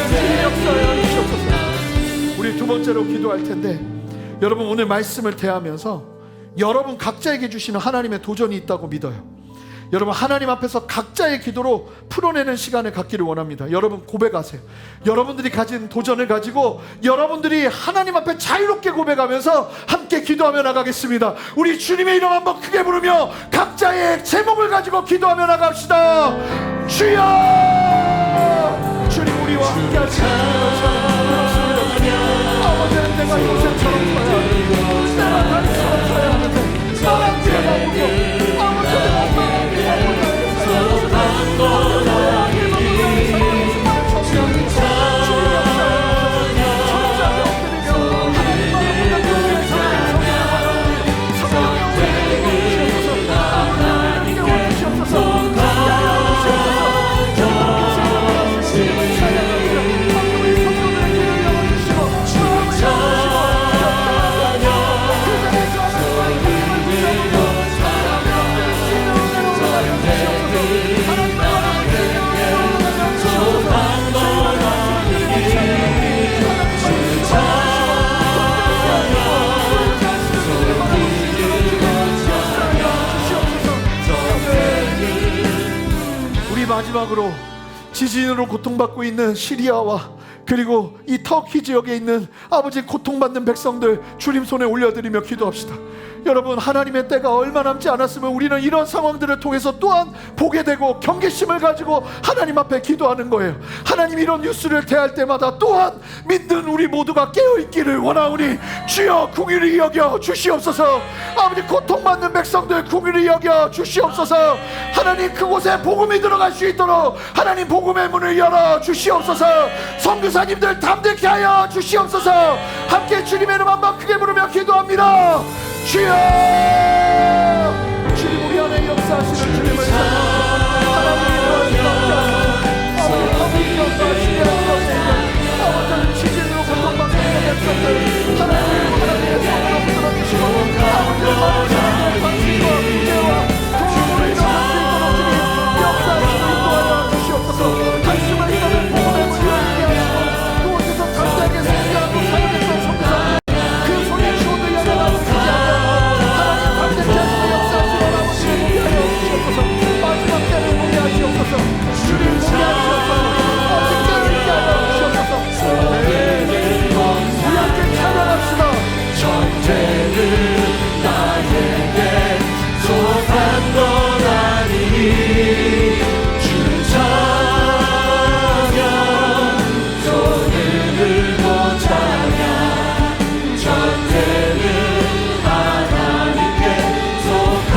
주님, 역사하여 주시옵소서. 우리 두 번째로 기도할 텐데, 여러분, 오늘 말씀을 대하면서 여러분 각자에게 주시는 하나님의 도전이 있다고 믿어요. 여러분, 하나님 앞에서 각자의 기도로 풀어내는 시간을 갖기를 원합니다. 여러분, 고백하세요. 여러분들이 가진 도전을 가지고 여러분들이 하나님 앞에 자유롭게 고백하면서 함께 기도하며 나가겠습니다. 우리 주님의 이름 한번 크게 부르며 각자의 제목을 가지고 기도하며 나갑시다. 주여, 주님, 우리와 함께 하시는 주님을 찬양합니다. 아버지는 내가 요셉처럼 서야 하는데, 내가 다윗처럼 서야 하는데, 나랑 기도하고 아버지는 마지막으로 지진으로 고통받고 있는 시리아와 그리고 이 터키 지역에 있는 아버지 고통받는 백성들 주님 손에 올려드리며 기도합시다. 여러분, 하나님의 때가 얼마 남지 않았으면 우리는 이런 상황들을 통해서 또한 보게 되고 경계심을 가지고 하나님 앞에 기도하는 거예요. 하나님, 이런 뉴스를 대할 때마다 또한 믿는 우리 모두가 깨어있기를 원하오니 주여, 긍휼히 여겨 주시옵소서. 아버지, 고통받는 백성들 긍휼히 여겨 주시옵소서. 하나님, 그곳에 복음이 들어갈 수 있도록 하나님 복음의 문을 열어 주시옵소서. 선교사님들 담대케 하여 주시옵소서. 함께 주님의 이름 한번 크게 부르며 기도합니다. 주여, 주님, 우리 안에 역사하시는 주님을 찬양합니다. 하나님의 아버지 역사하시게 하옵소서. 아버지, 지진으로 고통받는 백성들 하나님의 손으로 붙들어주시고 아버지의 마음을 관심과 기대와 도움으로 일어날 수 있도록 주님 역사하시고 인도하여 주시옵소서. 단숨을 이뤄낸 복음의 문을 열게 하시고 그곳에서 담대하게 승리하고 사역했던 선교사님 그 손에 주어들 열어가는 마지막 때를 보게 하시옵소서. 주님 보게 하시옵소서. 어떻게 하시옵소서. 우리 함께 찬양합시다.
전쟁은 나에게 속한 건 아니니 주 찬양 손을 들고 찬양 전쟁은 하나님께 속한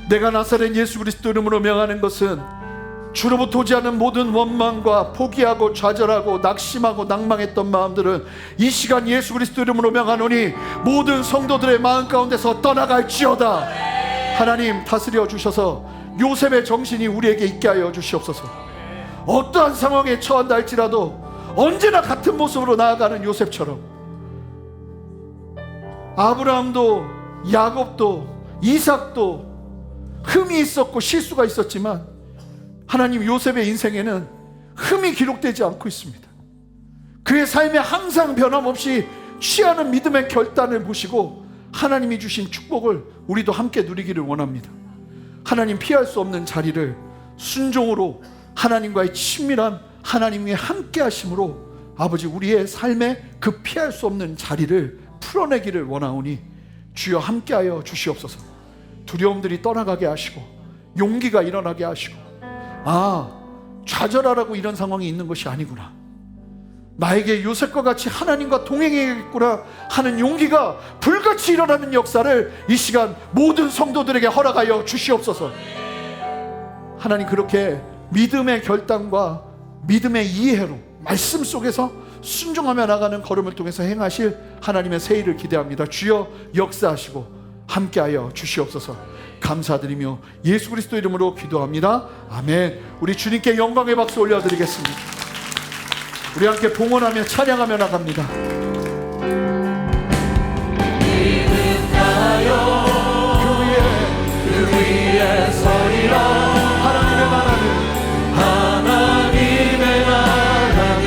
내가 나사렛 예수 그리스도 이름으로 명하는 것은 주로부터 오지 않은 모든 원망과 포기하고 좌절하고 낙심하고 낭망했던 마음들은 이 시간 예수 그리스도 이름으로 명하노니 모든 성도들의 마음 가운데서 떠나갈지어다. 하나님, 다스려 주셔서 요셉의 정신이 우리에게 있게 하여 주시옵소서. 어떠한 상황에 처한다 할지라도 언제나 같은 모습으로 나아가는 요셉처럼 아브라함도 야곱도 이삭도 흠이 있었고 실수가 있었지만 하나님, 요셉의 인생에는 흠이 기록되지 않고 있습니다. 그의 삶에 항상 변함없이 취하는 믿음의 결단을 보시고 하나님이 주신 축복을 우리도 함께 누리기를 원합니다. 하나님, 피할 수 없는 자리를 순종으로 하나님과의 친밀한 하나님의 함께 하심으로 아버지, 우리의 삶에 그 피할 수 없는 자리를 풀어내기를 원하오니 주여 함께하여 주시옵소서. 두려움들이 떠나가게 하시고 용기가 일어나게 하시고, 좌절하라고 이런 상황이 있는 것이 아니구나, 나에게 요셉과 같이 하나님과 동행해야겠구나 하는 용기가 불같이 일어나는 역사를 이 시간 모든 성도들에게 허락하여 주시옵소서. 하나님, 그렇게 믿음의 결단과 믿음의 이해로 말씀 속에서 순종하며 나가는 걸음을 통해서 행하실 하나님의 새 일을 기대합니다. 주여 역사하시고 함께하여 주시옵소서. 감사드리며 예수 그리스도 이름으로 기도합니다. 아멘. 우리 주님께 영광의 박수 올려드리겠습니다. 우리 함께 봉헌하며 찬양하며 나갑니다.
믿음하여 그 위에 서리라. 하나님의 나라는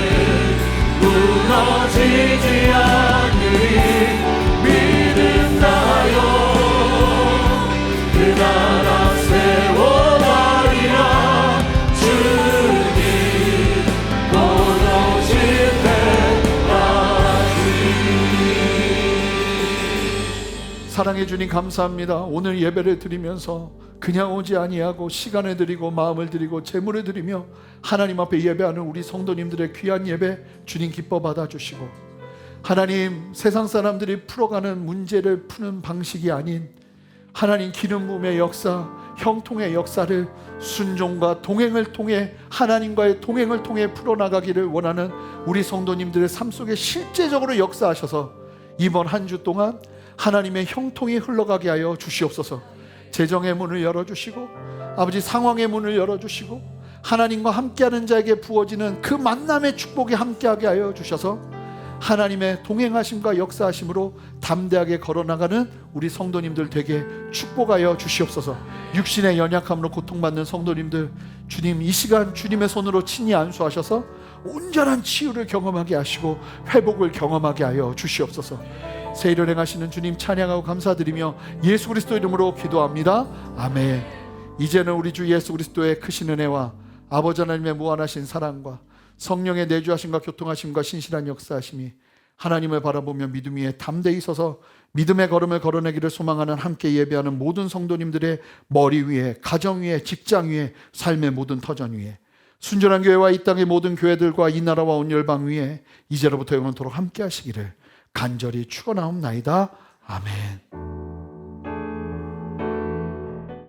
무너지지 않으리. 믿음하여 그 나라 세워가리라. 주님 곧 오실 때까지.
사랑해 주님, 감사합니다. 오늘 예배를 드리면서 그냥 오지 아니하고 시간을 드리고 마음을 드리고 재물을 드리며 하나님 앞에 예배하는 우리 성도님들의 귀한 예배 주님 기뻐 받아주시고, 하나님, 세상 사람들이 풀어가는 문제를 푸는 방식이 아닌 하나님 기름 부음의 역사, 형통의 역사를 순종과 동행을 통해, 하나님과의 동행을 통해 풀어나가기를 원하는 우리 성도님들의 삶 속에 실제적으로 역사하셔서 이번 한 주 동안 하나님의 형통이 흘러가게 하여 주시옵소서. 재정의 문을 열어주시고 아버지, 상황의 문을 열어주시고 하나님과 함께하는 자에게 부어지는 그 만남의 축복이 함께하게 하여 주셔서 하나님의 동행하심과 역사하심으로 담대하게 걸어나가는 우리 성도님들 되게 축복하여 주시옵소서. 육신의 연약함으로 고통받는 성도님들, 주님 이 시간 주님의 손으로 친히 안수하셔서 온전한 치유를 경험하게 하시고 회복을 경험하게 하여 주시옵소서. 새 일을 행하시는 주님 찬양하고 감사드리며 예수 그리스도 이름으로 기도합니다. 아멘. 이제는 우리 주 예수 그리스도의 크신 은혜와 아버지 하나님의 무한하신 사랑과 성령의 내주하심과 교통하심과 신실한 역사하심이 하나님을 바라보며 믿음 위에 담대히 서서 믿음의 걸음을 걸어내기를 소망하는 함께 예배하는 모든 성도님들의 머리 위에, 가정 위에, 직장 위에, 삶의 모든 터전 위에, 순전한 교회와 이 땅의 모든 교회들과 이 나라와 온 열방 위에 이제로부터 영원토록 함께 하시기를 간절히 축원하옵나이다. 아멘.